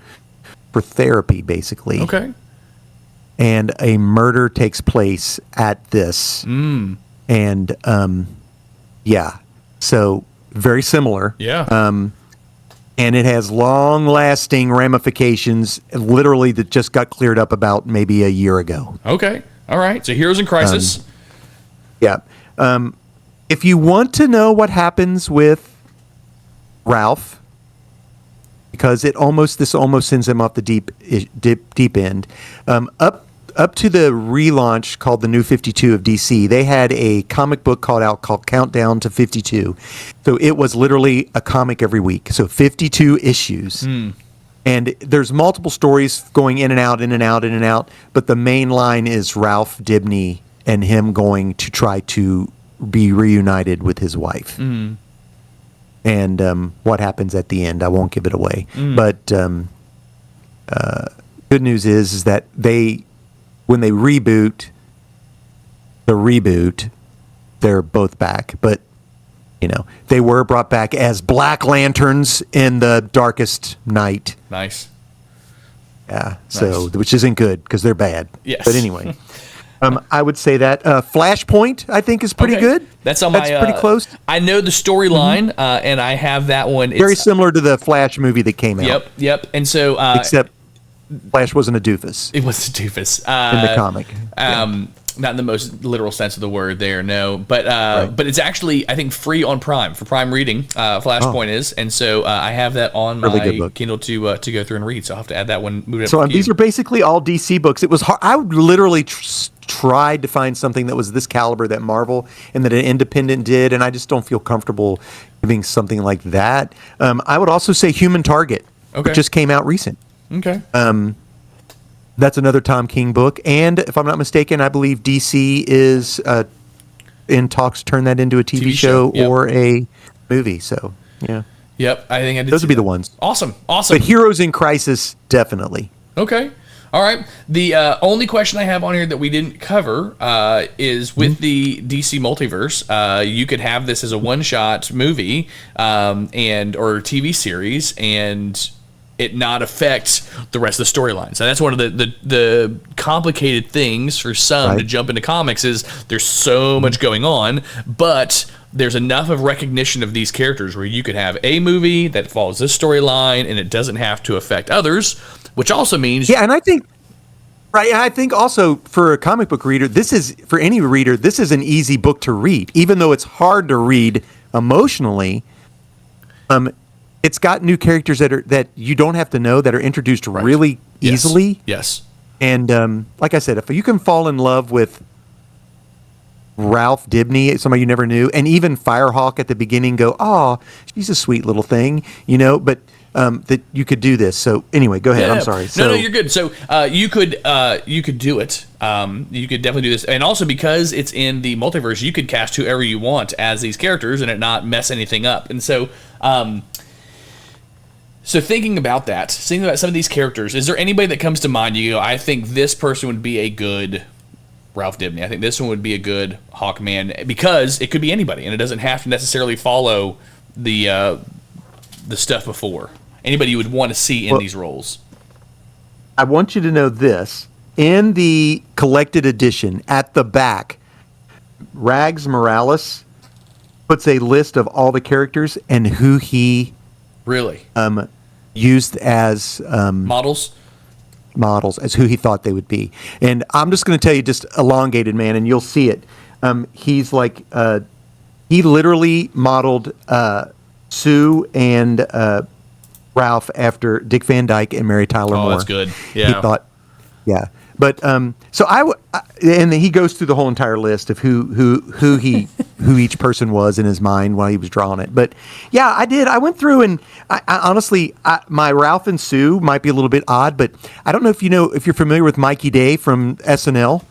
for therapy, basically. Okay. And a murder takes place at this. And yeah, so very similar. Yeah. And it has long-lasting ramifications, literally, that just got cleared up about maybe a year ago. Okay. All right. So Heroes in Crisis. Yeah. If you want to know what happens with Ralph, because this almost sends him off the deep end. Up to the relaunch called the New 52 of DC, they had a comic book called Countdown to 52. So it was literally a comic every week. So 52 issues. And there's multiple stories going in and out, in and out, in and out. But the main line is Ralph Dibny and him going to try to be reunited with his wife. And what happens at the end, I won't give it away. But good news is that when they reboot, they're both back. But, they were brought back as Black Lanterns in the darkest night. Nice. Yeah, so, which isn't good because they're bad. Yes. But anyway. I would say that Flashpoint, I think, is pretty good. That's pretty close. I know the storyline, and I have that one. It's very similar to the Flash movie that came out. Yep. And so, except Flash wasn't a doofus. It was a doofus in the comic. Not in the most literal sense of the word there, no. But but it's actually, I think, free on Prime for Prime reading. Flashpoint is, and so I have that on my Kindle to go through and read. So I'll have to add that one. Move it up so these are basically all DC books. It was hard. I would literally tried to find something that was this caliber that Marvel and that an independent did, and I just don't feel comfortable giving something like that. I would also say Human Target, which just came out recent. Okay. That's another Tom King book, and if I'm not mistaken, I believe DC is in talks to turn that into a TV show or a movie. So yeah. Yep, I think I did. Those would be the ones. Awesome. But Heroes in Crisis, definitely. Okay. All right. The only question I have on here that we didn't cover is with the DC multiverse. You could have this as a one-shot movie or TV series, and it not affect the rest of the storyline. So that's one of the complicated things for some to jump into comics is there's so much going on, but there's enough of recognition of these characters where you could have a movie that follows this storyline and it doesn't have to affect others, which also means... Yeah, and I think... Right, I think also for a comic book reader, this is an easy book to read. Even though it's hard to read emotionally, it's got new characters that you don't have to know, that are introduced really easily. Yes. And like I said, if you can fall in love with Ralph Dibny, somebody you never knew, and even Firehawk at the beginning, go, oh, she's a sweet little thing, but that you could do this. So anyway, go ahead. I'm sorry. No, you're good. So you could do it. You could definitely do this, and also because it's in the multiverse, you could cast whoever you want as these characters and it not mess anything up. And so. So thinking about some of these characters, is there anybody that comes to mind? You go, I think this person would be a good Ralph Dibny. I think this one would be a good Hawkman, because it could be anybody, and it doesn't have to necessarily follow the stuff before. Anybody you would want to see in these roles. I want you to know this. In the collected edition, at the back, Rags Morales puts a list of all the characters and who he really used as models as who he thought they would be. And I'm just going to tell you, just Elongated, man, and you'll see it. He's like he literally modeled Sue and Ralph after Dick Van Dyke and Mary Tyler Moore. Oh, that's good. Yeah. He thought, yeah. But so and he goes through the whole entire list of who each person was in his mind while he was drawing it. But yeah, I did. I went through, and I honestly, my Ralph and Sue might be a little bit odd, but I don't know if you're familiar with Mikey Day from SNL.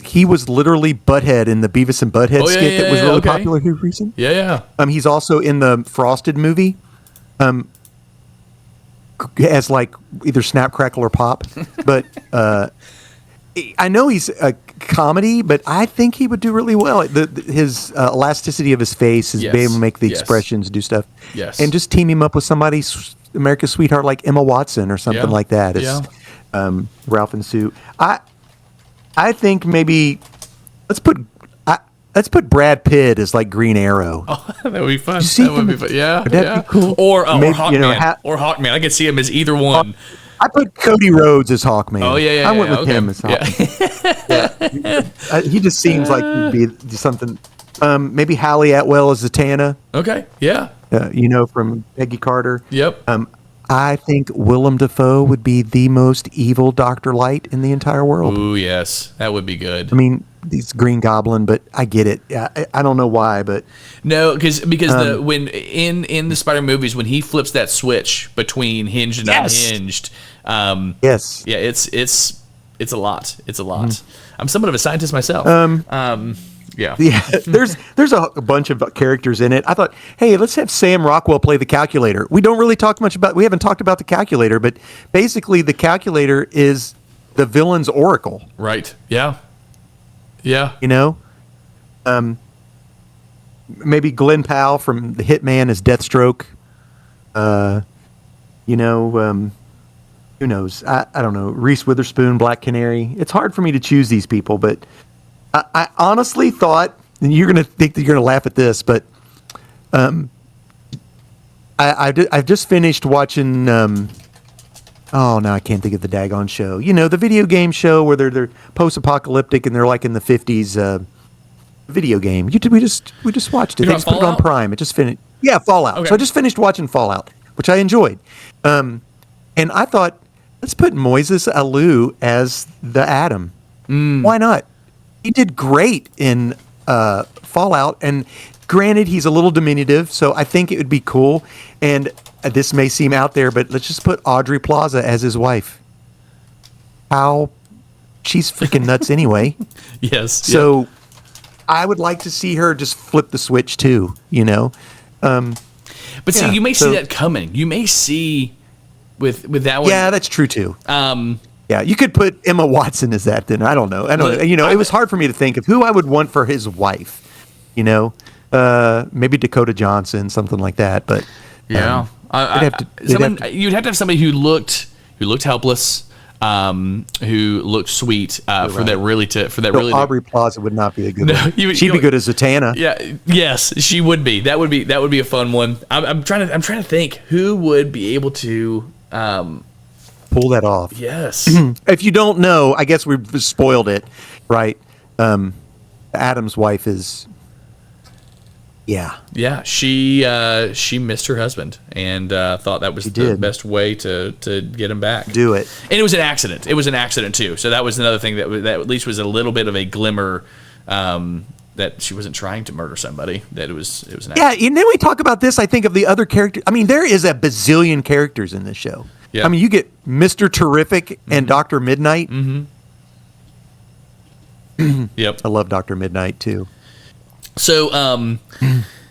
He was literally Butthead in the Beavis and Butthead skit that was really popular here recently. Yeah. He's also in the Frosted movie. As like either Snap, Crackle, or Pop. But I know he's a comedy, but I think he would do really well. His elasticity of his face, his being able to make the expressions, do stuff. Yes. And just team him up with somebody, America's sweetheart, like Emma Watson or something like that. As, Ralph and Sue. I think maybe let's put Brad Pitt as like Green Arrow. Oh, that would be fun. That would be fun. Yeah. Would that be cool? Or Hawkman. Or Hawkman. I could see him as either one. I put Cody Rhodes as Hawkman. Oh, yeah. I went with him as Hawkman. Yeah. He just seems like he'd be something Maybe Hallie Atwell as Zatanna. Okay. Yeah. From Peggy Carter. Yep. I think Willem Dafoe would be the most evil Dr. Light in the entire world. Ooh, yes. That would be good. I mean, he's Green Goblin, but I get it. I don't know why, but no, because when in the Spider movies, when he flips that switch between hinged and unhinged, yes, yeah, it's a lot. It's a lot. I'm somewhat of a scientist myself. Yeah. There's a bunch of characters in it. I thought, hey, let's have Sam Rockwell play the Calculator. We don't really talk much about. We haven't talked about the Calculator, but basically, the Calculator is the villain's oracle. Right. Yeah. Yeah. Maybe Glenn Powell from The Hitman as Deathstroke. Who knows? I don't know. Reese Witherspoon, Black Canary. It's hard for me to choose these people, but I honestly thought, and you're going to think that you're going to laugh at this, but I've just finished watching. Now I can't think of the daggone show. The video game show where they're post-apocalyptic and they're like in the 50s. Video game. We just watched it. They just put it on Prime. It just finished. Yeah, Fallout. Okay. So I just finished watching Fallout, which I enjoyed. And I thought, let's put Moises Alou as the Atom. Why not? He did great in Fallout, and granted, he's a little diminutive, so I think it would be cool. And this may seem out there, but let's just put Audrey Plaza as his wife. She's freaking nuts anyway. Yes. So I would like to see her just flip the switch too, But see, you may see that coming. You may see with that one. Yeah, that's true too. Yeah, you could put Emma Watson as that. Then I don't know. It was hard for me to think of who I would want for his wife. Maybe Dakota Johnson, something like that. But yeah, you'd have to have somebody who looked helpless. Who looked sweet for that really. Aubrey Plaza would not be a good one. She'd be good as Zatanna. Yeah, yes, she would be. That would be a fun one. I'm trying to think who would be able to pull that off. Yes. If you don't know, I guess we've spoiled it, right? Adam's wife is. Yeah. She missed her husband and thought that was the best way to get him back. Do it. And it was an accident. It was an accident too. So that was another thing that at least was a little bit of a glimmer that she wasn't trying to murder somebody. That it was an accident. Yeah, and then we talk about this. I think of the other characters. I mean, there is a bazillion characters in this show. Yeah. I mean, you get Mr. Terrific and Dr. Midnight. Mm-hmm. Yep. I love Dr. Midnight too. So,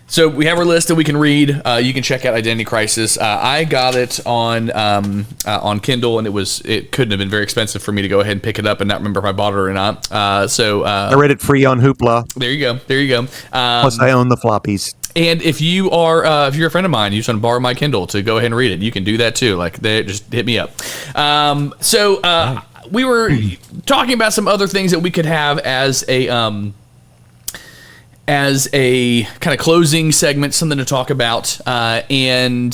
so we have our list that we can read. You can check out Identity Crisis. I got it on Kindle, and it couldn't have been very expensive for me to go ahead and pick it up and not remember if I bought it or not. I read it free on Hoopla. There you go. Plus, I own the floppies. And if you're a friend of mine, you just want to borrow my Kindle to go ahead and read it, you can do that too. Just hit me up. We were talking about some other things that we could have as a kind of closing segment, something to talk about. I hung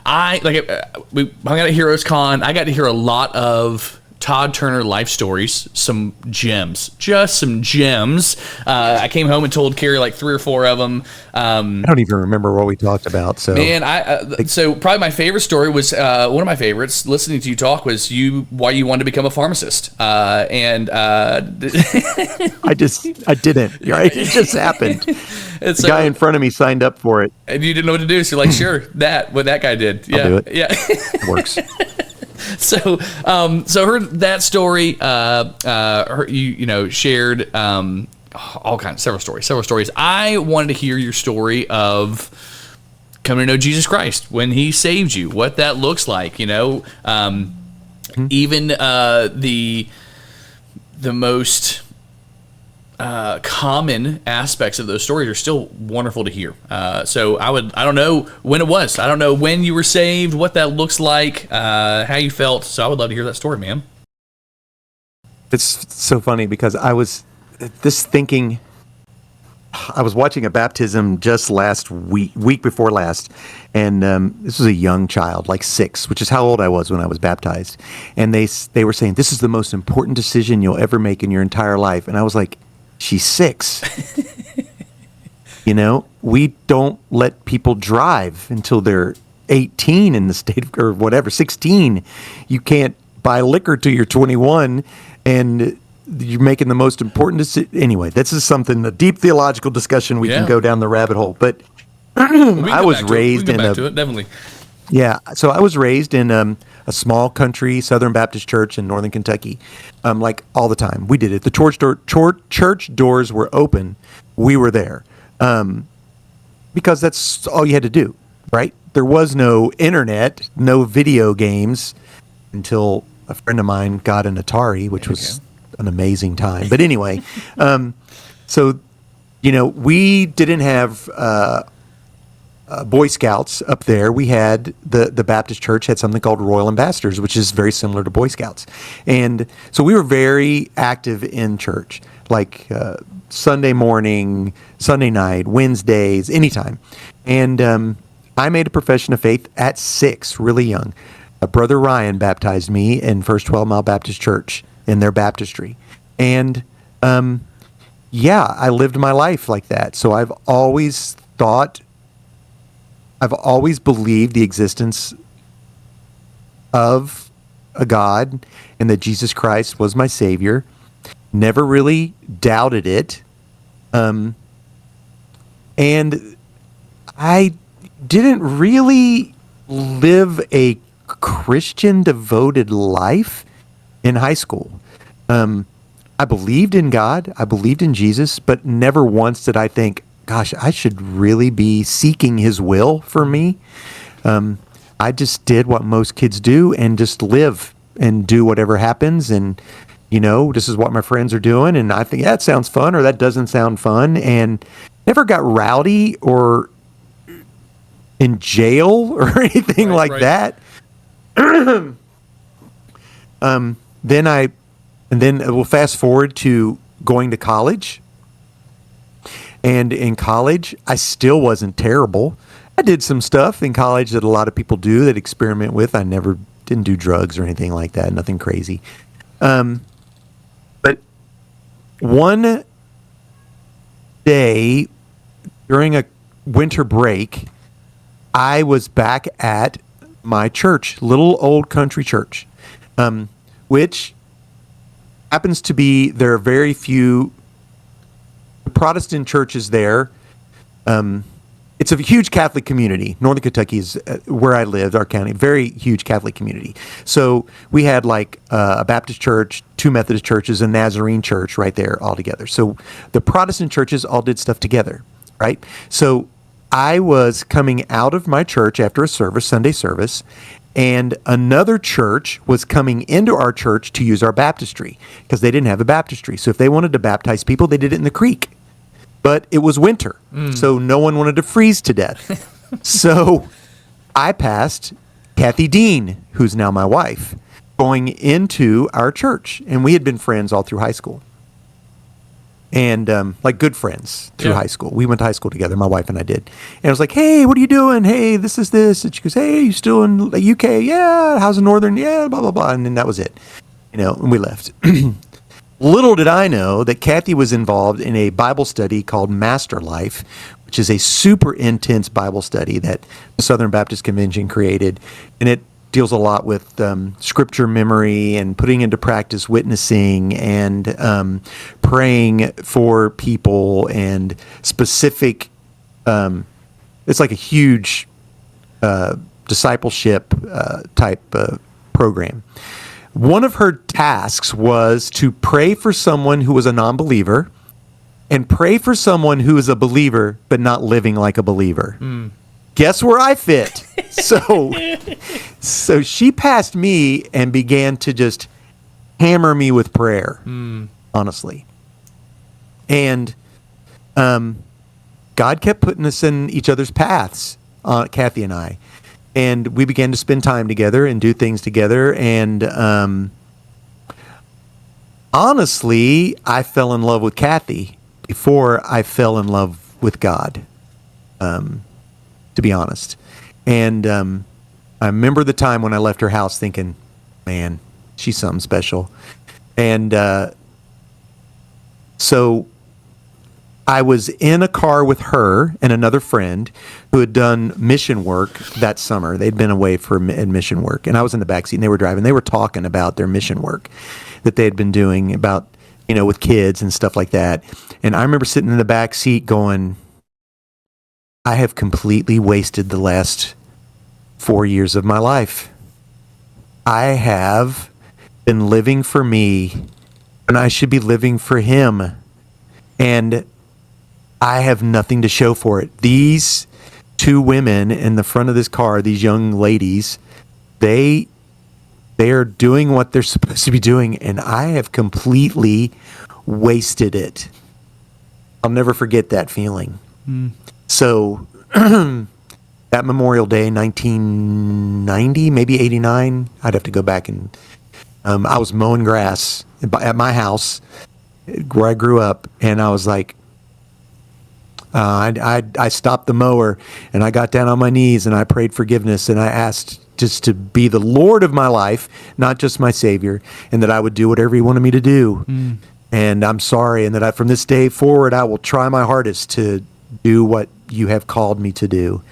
out at HeroesCon. I got to hear a lot of Todd Turner life stories, some gems. I came home and told Carrie like 3 or 4 of them. I don't even remember what we talked about. So man, so probably my favorite story was one of my favorites. Listening to you talk was why you wanted to become a pharmacist, I didn't. Right, it just happened. The guy in front of me signed up for it, and you didn't know what to do. So you're like, sure, what that guy did. Yeah, I'll do it. Yeah, it works. So heard that story. Shared several stories. I wanted to hear your story of coming to know Jesus Christ when He saved you. What that looks like. Even the most common aspects of those stories are still wonderful to hear. So I don't know when it was. I don't know when you were saved, what that looks like, how you felt. So I would love to hear that story, man. It's so funny because I was watching a baptism just last week before last, and this was a young child, like 6, which is how old I was when I was baptized. And they were saying, this is the most important decision you'll ever make in your entire life. And I was like, she's 6. We don't let people drive until they're 18 in the state of, or whatever, 16. You can't buy liquor till you're 21, and you're making the most important decision. Anyway, this is a deep theological discussion. We can go down the rabbit hole, but I was raised in definitely. Yeah, so I was raised in a small country Southern Baptist church in Northern Kentucky, like all the time. We did it. The church doors were open. We were there, because that's all you had to do, right? There was no internet, no video games, until a friend of mine got an Atari, which was an amazing time. But anyway, so we didn't have Boy Scouts up there. We had the Baptist church had something called Royal Ambassadors, which is very similar to Boy Scouts. And so we were very active in church, like Sunday morning, Sunday night, Wednesdays, anytime. And I made a profession of faith at 6, really young. Brother Ryan baptized me in First 12 Mile Baptist Church in their baptistry. And I lived my life like that. So I've always believed the existence of a God and that Jesus Christ was my Savior. Never really doubted it. And I didn't really live a Christian devoted life in high school. I believed in God. I believed in Jesus, but never once did I think, gosh, I should really be seeking his will for me. I just did what most kids do and just live and do whatever happens. And, this is what my friends are doing. And I think that sounds fun or that doesn't sound fun. And never got rowdy or in jail or anything that. Then we'll fast forward to going to college. And in college, I still wasn't terrible. I did some stuff in college that a lot of people do, that experiment with. I never didn't do drugs or anything like that, nothing crazy. But one day during a winter break, I was back at my church, little old country church, which happens to be, there are very few Protestant churches there. It's a huge Catholic community. Northern Kentucky is where I lived, our county, very huge Catholic community. So we had like a Baptist church, 2 Methodist churches, a Nazarene church right there all together. So the Protestant churches all did stuff together, right? So I was coming out of my church after a service, Sunday service, and another church was coming into our church to use our baptistry because they didn't have a baptistry. So if they wanted to baptize people, they did it in the creek. But it was winter, so no one wanted to freeze to death. So I passed Kathy Dean, who's now my wife, going into our church. And we had been friends all through high school. And like good friends through high school. We went to high school together, my wife and I did. And I was like, hey, what are you doing? Hey, this is this. And she goes, hey, you still in the UK? Yeah. How's the Northern? Yeah, blah, blah, blah. And then that was it. And we left. Little did I know that Kathy was involved in a Bible study called Master Life, which is a super intense Bible study that the Southern Baptist Convention created. And it deals a lot with scripture memory and putting into practice witnessing and praying for people and specific, it's like a huge discipleship type program. One of her tasks was to pray for someone who was a non-believer and pray for someone who is a believer but not living like a believer. Guess where I fit? So she passed me and began to just hammer me with prayer, honestly. And God kept putting us in each other's paths, Kathy and I. And we began to spend time together and do things together. And honestly, I fell in love with Kathy before I fell in love with God, to be honest. And I remember the time when I left her house thinking, man, she's something special. And so I was in a car with her and another friend who had done mission work that summer. They'd been away for mission work, and I was in the backseat, and they were driving. They were talking about their mission work that they had been doing about, with kids and stuff like that. And I remember sitting in the back seat going, I have completely wasted the last 4 years of my life. I have been living for me, and I should be living for him. And I have nothing to show for it. These two women in the front of this car, these young ladies, they are doing what they're supposed to be doing, and I have completely wasted it. I'll never forget that feeling. So that Memorial Day, 1990, maybe 89, I'd have to go back and I was mowing grass at my house where I grew up, and I was like, I stopped the mower and I got down on my knees and I prayed forgiveness, and I asked just to be the Lord of my life, not just my Savior, and that I would do whatever He wanted me to do. And I'm sorry, and that from this day forward, I will try my hardest to do what You have called me to do.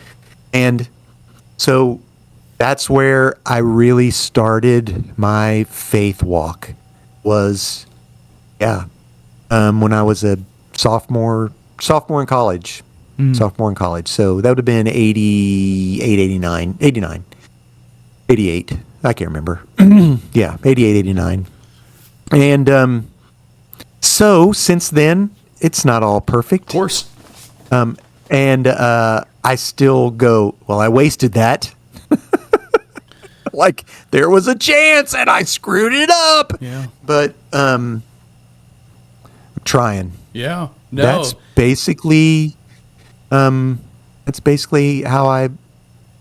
And so that's where I really started my faith walk. Was, when I was a sophomore in college. Sophomore in college. So that would have been 88, 89, 89, 88. I can't remember. 88, 89. And so since then, it's not all perfect. Of course. And I still go, well, I wasted that. Like there was a chance and I screwed it up. Yeah. But I'm trying. Yeah. No. That's basically how I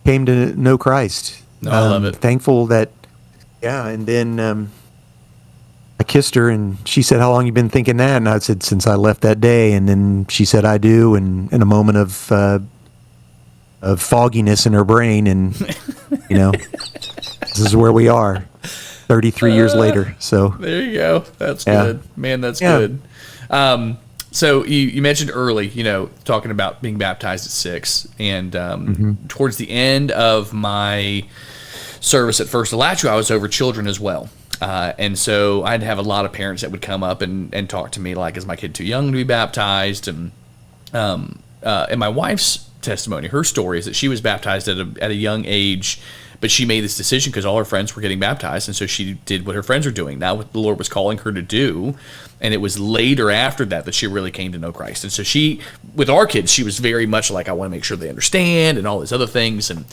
came to know Christ. No, I love it. Thankful that, and then I kissed her and she said, how long you been thinking that? And I said, since I left that day. And then she said, I do. And in a moment of fogginess in her brain, and this is where we are 33 years later. So there you go. That's good, man. That's good. So you mentioned early, talking about being baptized at 6, and towards the end of my service at First Alachua, I was over children as well. And so I'd have a lot of parents that would come up and talk to me like, is my kid too young to be baptized? And my wife's testimony, her story is that she was baptized at a young age, but she made this decision because all her friends were getting baptized, and so she did what her friends were doing, not what the Lord was calling her to do. And it was later after that she really came to know Christ. And so she, with our kids, she was very much like, I want to make sure they understand and all these other things. And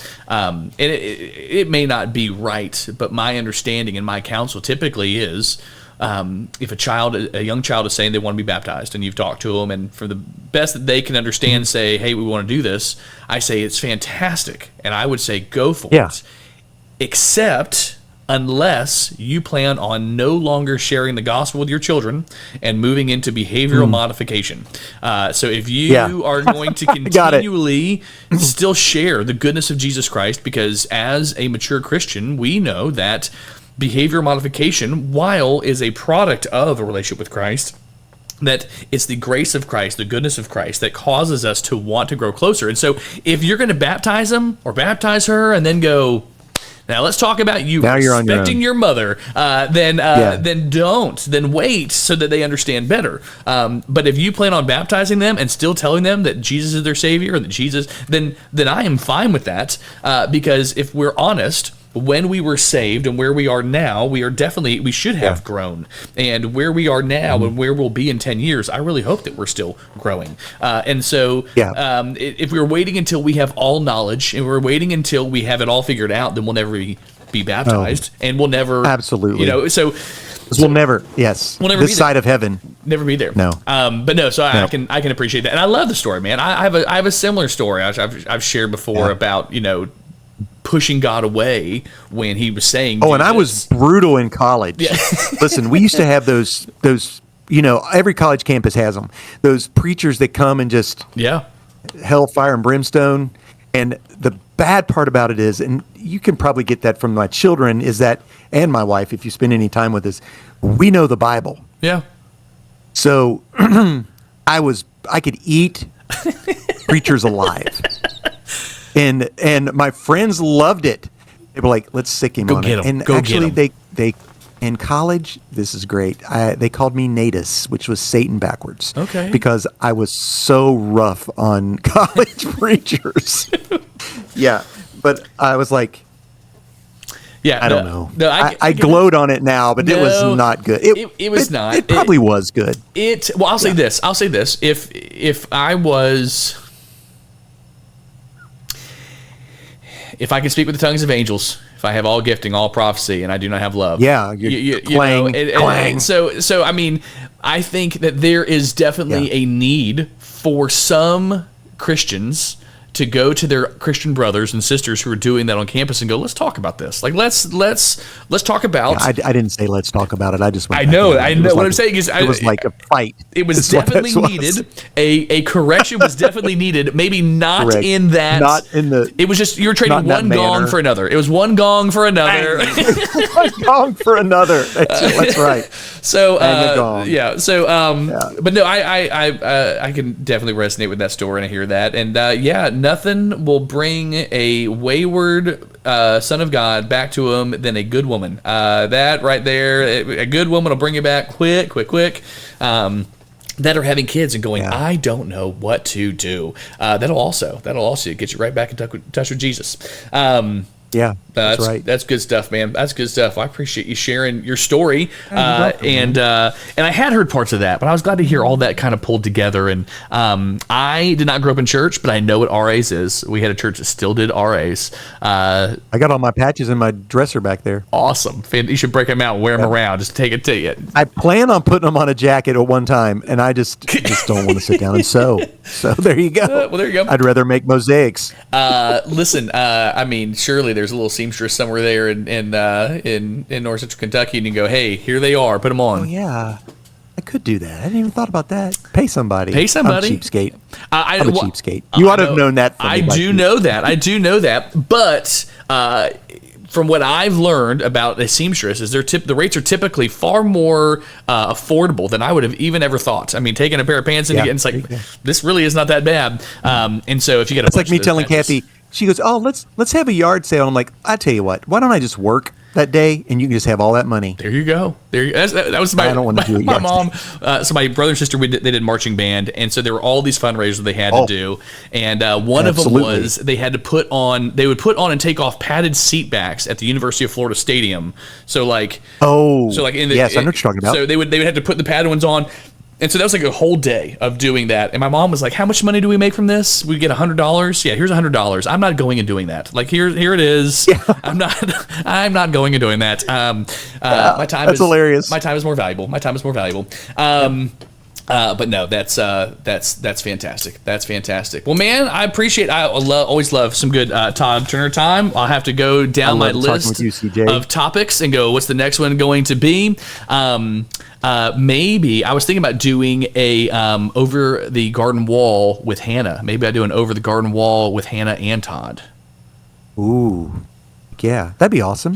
it may not be right, but my understanding and my counsel typically is, if a young child is saying they want to be baptized, and you've talked to them, and for the best that they can understand, say, hey, we want to do this, I say it's fantastic, and I would say go for it, except unless you plan on no longer sharing the gospel with your children and moving into behavioral modification. So if you are going to continually still share the goodness of Jesus Christ, because as a mature Christian, we know that behavior modification, while is a product of a relationship with Christ, that it's the grace of Christ, the goodness of Christ that causes us to want to grow closer. And so if you're going to baptize them or baptize her and then go, now let's talk about you now respecting your mother, then don't. Then wait so that they understand better. But if you plan on baptizing them and still telling them that Jesus is their Savior, or that Jesus, then I am fine with that, because if we're honest, when we were saved and where we are now, we should have grown. And where we are now and where we'll be in 10 years, I really hope that we're still growing. And so if we're waiting until we have all knowledge and we're waiting until we have it all figured out, then we'll never be baptized, and we'll never, we'll never this be side of heaven, never be there. No. I can appreciate that. And I love the story, man. I have a similar story I've shared before about, pushing God away when He was saying, and I was brutal in college. Listen, we used to have those every college campus has them, those preachers that come and just hellfire and brimstone. And the bad part about it is, and you can probably get that from my children, is that, and my wife, if you spend any time with us, we know the Bible. Yeah. So I was I could eat preachers alive. And my friends loved it. They were like, let's sick him on it. And actually, they in college, this is great. They called me Natus, which was Satan backwards. Okay. Because I was so rough on college preachers. Yeah. But I was like, I don't know. No, I gloat on it now, but it was not good. It was not. It probably was good. Well, I'll say this. If I can speak with the tongues of angels, if I have all gifting, all prophecy, and I do not have love. Yeah. Clang. And so, I mean, I think that there is definitely a need for some Christians to go to their Christian brothers and sisters who are doing that on campus and go, let's talk about this. Like, let's talk about. Yeah, I didn't say let's talk about it. I just. I know. What I'm saying is, it was like a fight. It was definitely needed. A correction was definitely needed. Maybe not in that. Not in the. It was just you were trading one gong for another. It was one gong for another. One gong for another. That's right. So yeah. So but no, I can definitely resonate with that story, and I hear that, and nothing will bring a wayward son of God back to him than a good woman. That right there, a good woman will bring you back quick. That are having kids and going, I don't know what to do. That'll also get you right back in touch with Jesus. Yeah, that's right. That's good stuff, man. That's good stuff. I appreciate you sharing your story. And I had heard parts of that, but I was glad to hear all that kind of pulled together. And I did not grow up in church, but I know what RAs is. We had a church that still did RAs. I got all my patches in my dresser back there. Awesome. You should break them out and wear them around. Just take it to you. I plan on putting them on a jacket at one time, and I just don't want to sit down and sew. So there you go. Well, there you go. I'd rather make mosaics. Listen, I mean, surely there's a little seamstress somewhere there in North Central Kentucky, and you go, hey, here they are, put them on. Oh yeah, I could do that. I didn't even thought about that. Pay somebody. I'm a cheapskate. I'm a cheapskate. You ought to have known that. I do know that. But from what I've learned about a seamstress is the rates are typically far more affordable than I would have even ever thought. I mean, taking a pair of pants and it's like, this really is not that bad. And so if you get it's like me telling Kathy, she goes, oh, let's have a yard sale. I'm like, I tell you what, why don't I just work that day and you can just have all that money? There you go. That was my. I don't want to do it. My mom. So my brother and sister, they did marching band, and so there were all these fundraisers they had to do, and one of them was they had to put on and take off padded seat backs at the University of Florida Stadium. So like, I know what you're talking about. So they would have to put the padded ones on. And so that was like a whole day of doing that. And my mom was like, how much money do we make from this? We get $100? Yeah, here's $100. I'm not going and doing that. Like, here it is. Yeah. I'm not going and doing that. My time is hilarious. My time is more valuable. But no, that's fantastic. That's fantastic. Well, man, I always love some good Todd Turner time. I'll have to go down my list of topics and go, what's the next one going to be? Maybe I was thinking about doing a over the garden wall with Hannah. Maybe I do an over the garden wall with Hannah and Todd. Ooh, yeah, that'd be awesome.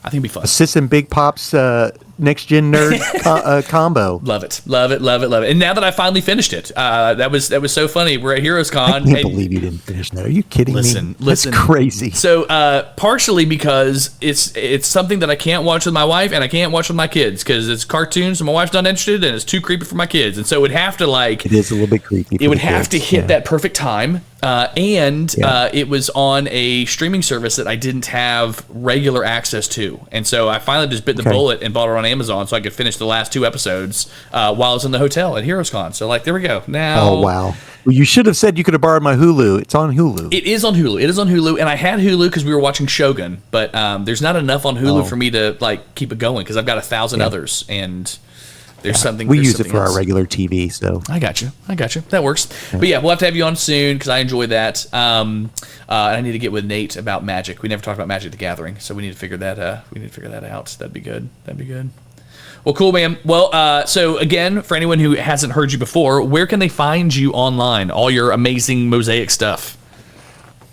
I think it'd be fun. A Sis and Big Pop's NextGenNerd combo. Love it. And now that I finally finished it, that was so funny. We're at HeroesCon. I can't believe you didn't finish that. Are you kidding me? Listen. That's crazy. So partially because it's something that I can't watch with my wife and I can't watch with my kids because it's cartoons and my wife's not interested and it's too creepy for my kids. And so it would have to it is a little bit creepy. It would have to hit that perfect time. It was on a streaming service that I didn't have regular access to. And so I finally just bit the bullet and bought it on Amazon so I could finish the last 2 episodes while I was in the hotel at HeroesCon. So, there we go. Now, oh, wow. Well, you should have said you could have borrowed my Hulu. It's on Hulu. It is on Hulu. And I had Hulu because we were watching Shogun. But there's not enough on Hulu for me to, keep it going because I've got 1,000 others. And there's something. We use it for our regular TV, so I got you. That works. Yeah. But yeah, we'll have to have you on soon because I enjoy that. And I need to get with Nate about Magic. We never talked about Magic the Gathering, so we need to figure that. Out. That'd be good. Well, cool, man. Well, so again, for anyone who hasn't heard you before, where can they find you online? All your amazing mosaic stuff.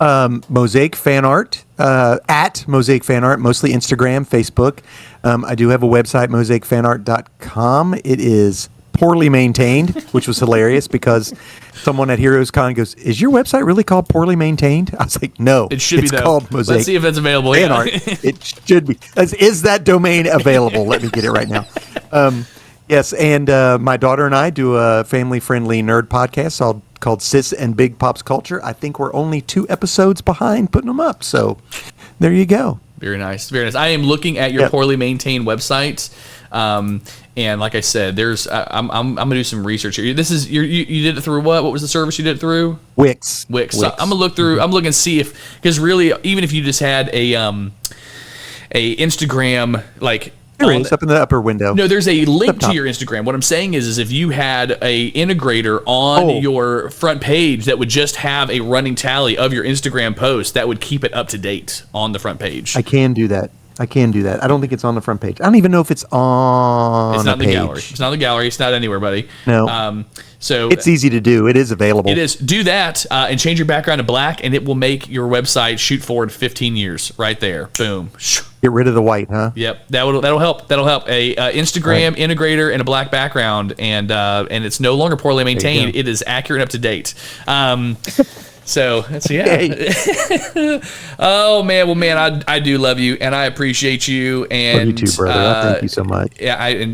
MosaicFanArt, at MosaicFanArt, mostly Instagram, Facebook. I do have a website, MosaicFanArt.com. It is poorly maintained, which was hilarious because someone at HeroesCon goes, "Is your website really called Poorly Maintained?" I was like, "No, it should be called Mosaic. Let's see if it's available. FanArt. It should be. Is that domain available? Let me get it right now." Yes, and my daughter and I do a family-friendly nerd podcast called Sis and Big Pops Culture. I think we're only 2 episodes behind putting them up, so there you go. Very nice, very nice. I am looking at your poorly maintained website, and like I said, I'm gonna do some research here. This is you did it through what? What was the service you did it through? Wix. So I'm gonna look through. I'm looking to see if, because really, even if you just had a Instagram like. Up in the upper window. No, there's a link to your Instagram. What I'm saying is if you had a integrator on your front page that would just have a running tally of your Instagram posts, that would keep it up to date on the front page. I can do that. I don't think it's on the front page. I don't even know if it's on. It's not the in the gallery. It's not in the gallery. It's not anywhere, buddy. No. So it's easy to do. It is available. It is. Do that and change your background to black, and it will make your website shoot forward 15 years right there. Boom. Get rid of the white, huh? Yep. That'll help. That'll help. A Instagram integrator and a black background, and it's no longer poorly maintained. It is accurate and up to date. So yeah. Oh man, well man, I do love you and I appreciate you, and love you too, brother. Thank you so much. Yeah,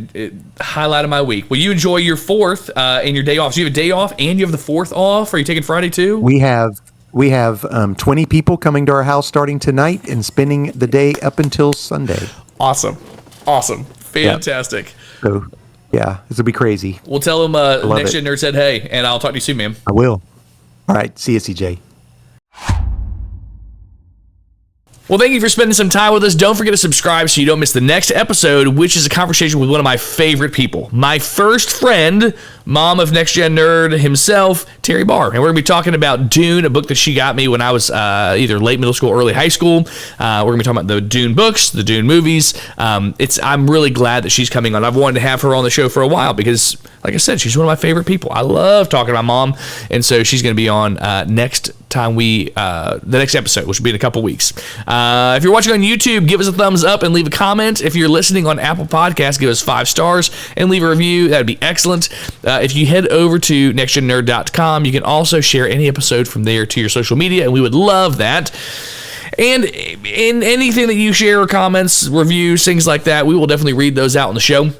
highlight of my week. Will you enjoy your 4th and your day off? So you have a day off and you have the 4th off. Are you taking Friday too? We have 20 people coming to our house starting tonight and spending the day up until Sunday. Awesome, fantastic. Yeah. So yeah, this will be crazy. We'll tell them Next Gen Nerd said hey, and I'll talk to you soon, man. I will. All right. See you, CJ. Well, thank you for spending some time with us. Don't forget to subscribe so you don't miss the next episode, which is a conversation with one of my favorite people. My first friend, mom of Next Gen Nerd himself, Terry Barr. And we're going to be talking about Dune, a book that she got me when I was either late middle school or early high school. We're going to be talking about the Dune books, the Dune movies. I'm really glad that she's coming on. I've wanted to have her on the show for a while because, like I said, she's one of my favorite people. I love talking to my mom. And so she's going to be on next time the next episode, which will be in a couple weeks. If you're watching on YouTube, give us a thumbs up and leave a comment. If you're listening on Apple Podcasts, give us 5 stars and leave a review. That would be excellent. If you head over to nextgennerd.com, you can also share any episode from there to your social media, and we would love that. And in anything that you share, or comments, reviews, things like that, we will definitely read those out on the show.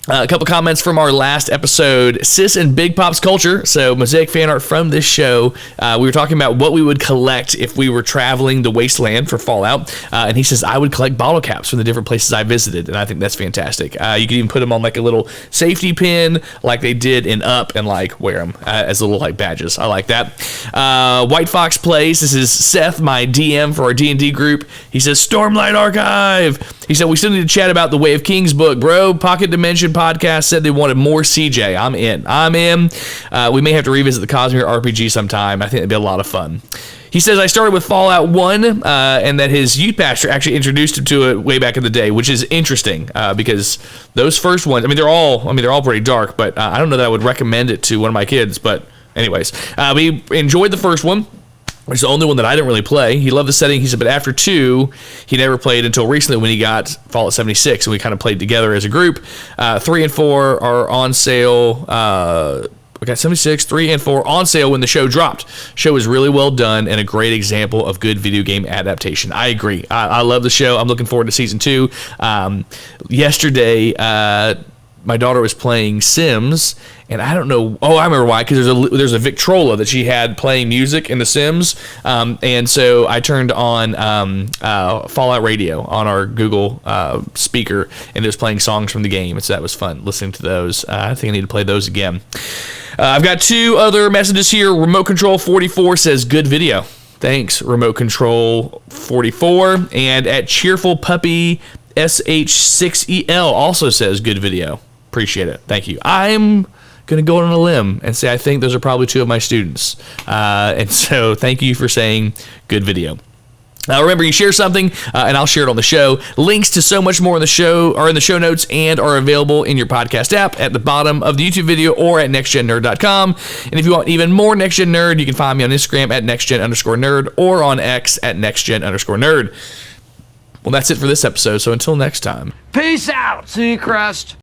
A couple comments from our last episode, Sis and Big Pops Culture. So Mosaic fan art from this show. We were talking about what we would collect if we were traveling the wasteland for Fallout. And he says, I would collect bottle caps from the different places I visited. And I think that's fantastic. You can even put them on like a little safety pin like they did in Up and like wear them as little like badges. I like that. White Fox Plays. This is Seth, my DM for our D&D group. He says, Stormlight Archive. He said, we still need to chat about the Way of Kings book, bro. Pocket Dimension podcast said they wanted more CJ. I'm in. We may have to revisit the Cosmere RPG sometime. I think it'd be a lot of fun. He says, I started with Fallout 1 and that his youth pastor actually introduced him to it way back in the day, which is interesting because those first ones, they're all pretty dark, but I don't know that I would recommend it to one of my kids. But anyways, we enjoyed the first one, which is the only one that I didn't really play. He loved the setting. He said, but after 2, he never played until recently when he got Fallout 76, and we kind of played together as a group. 3 and 4 are on sale. We got 76, 3 and 4 on sale when the show dropped. Show was really well done and a great example of good video game adaptation. I agree. I love the show. I'm looking forward to season 2. Yesterday, my daughter was playing Sims, and I don't know. Oh, I remember why. Because there's a Victrola that she had playing music in The Sims, and so I turned on Fallout Radio on our Google speaker, and it was playing songs from the game. And so that was fun listening to those. I think I need to play those again. I've got 2 other messages here. Remote Control 44 says good video. Thanks, Remote Control 44, and at Cheerful Puppy SH6EL also says good video. Appreciate it. Thank you. I'm going to go on a limb and say I think those are probably 2 of my students. And so thank you for saying good video. Remember, you share something, and I'll share it on the show. Links to so much more in the show are in the show notes and are available in your podcast app at the bottom of the YouTube video or at nextgennerd.com. And if you want even more Next Gen Nerd, you can find me on Instagram at nextgen_nerd or on X at nextgen_nerd. Well, that's it for this episode, so until next time. Peace out, Seacrest.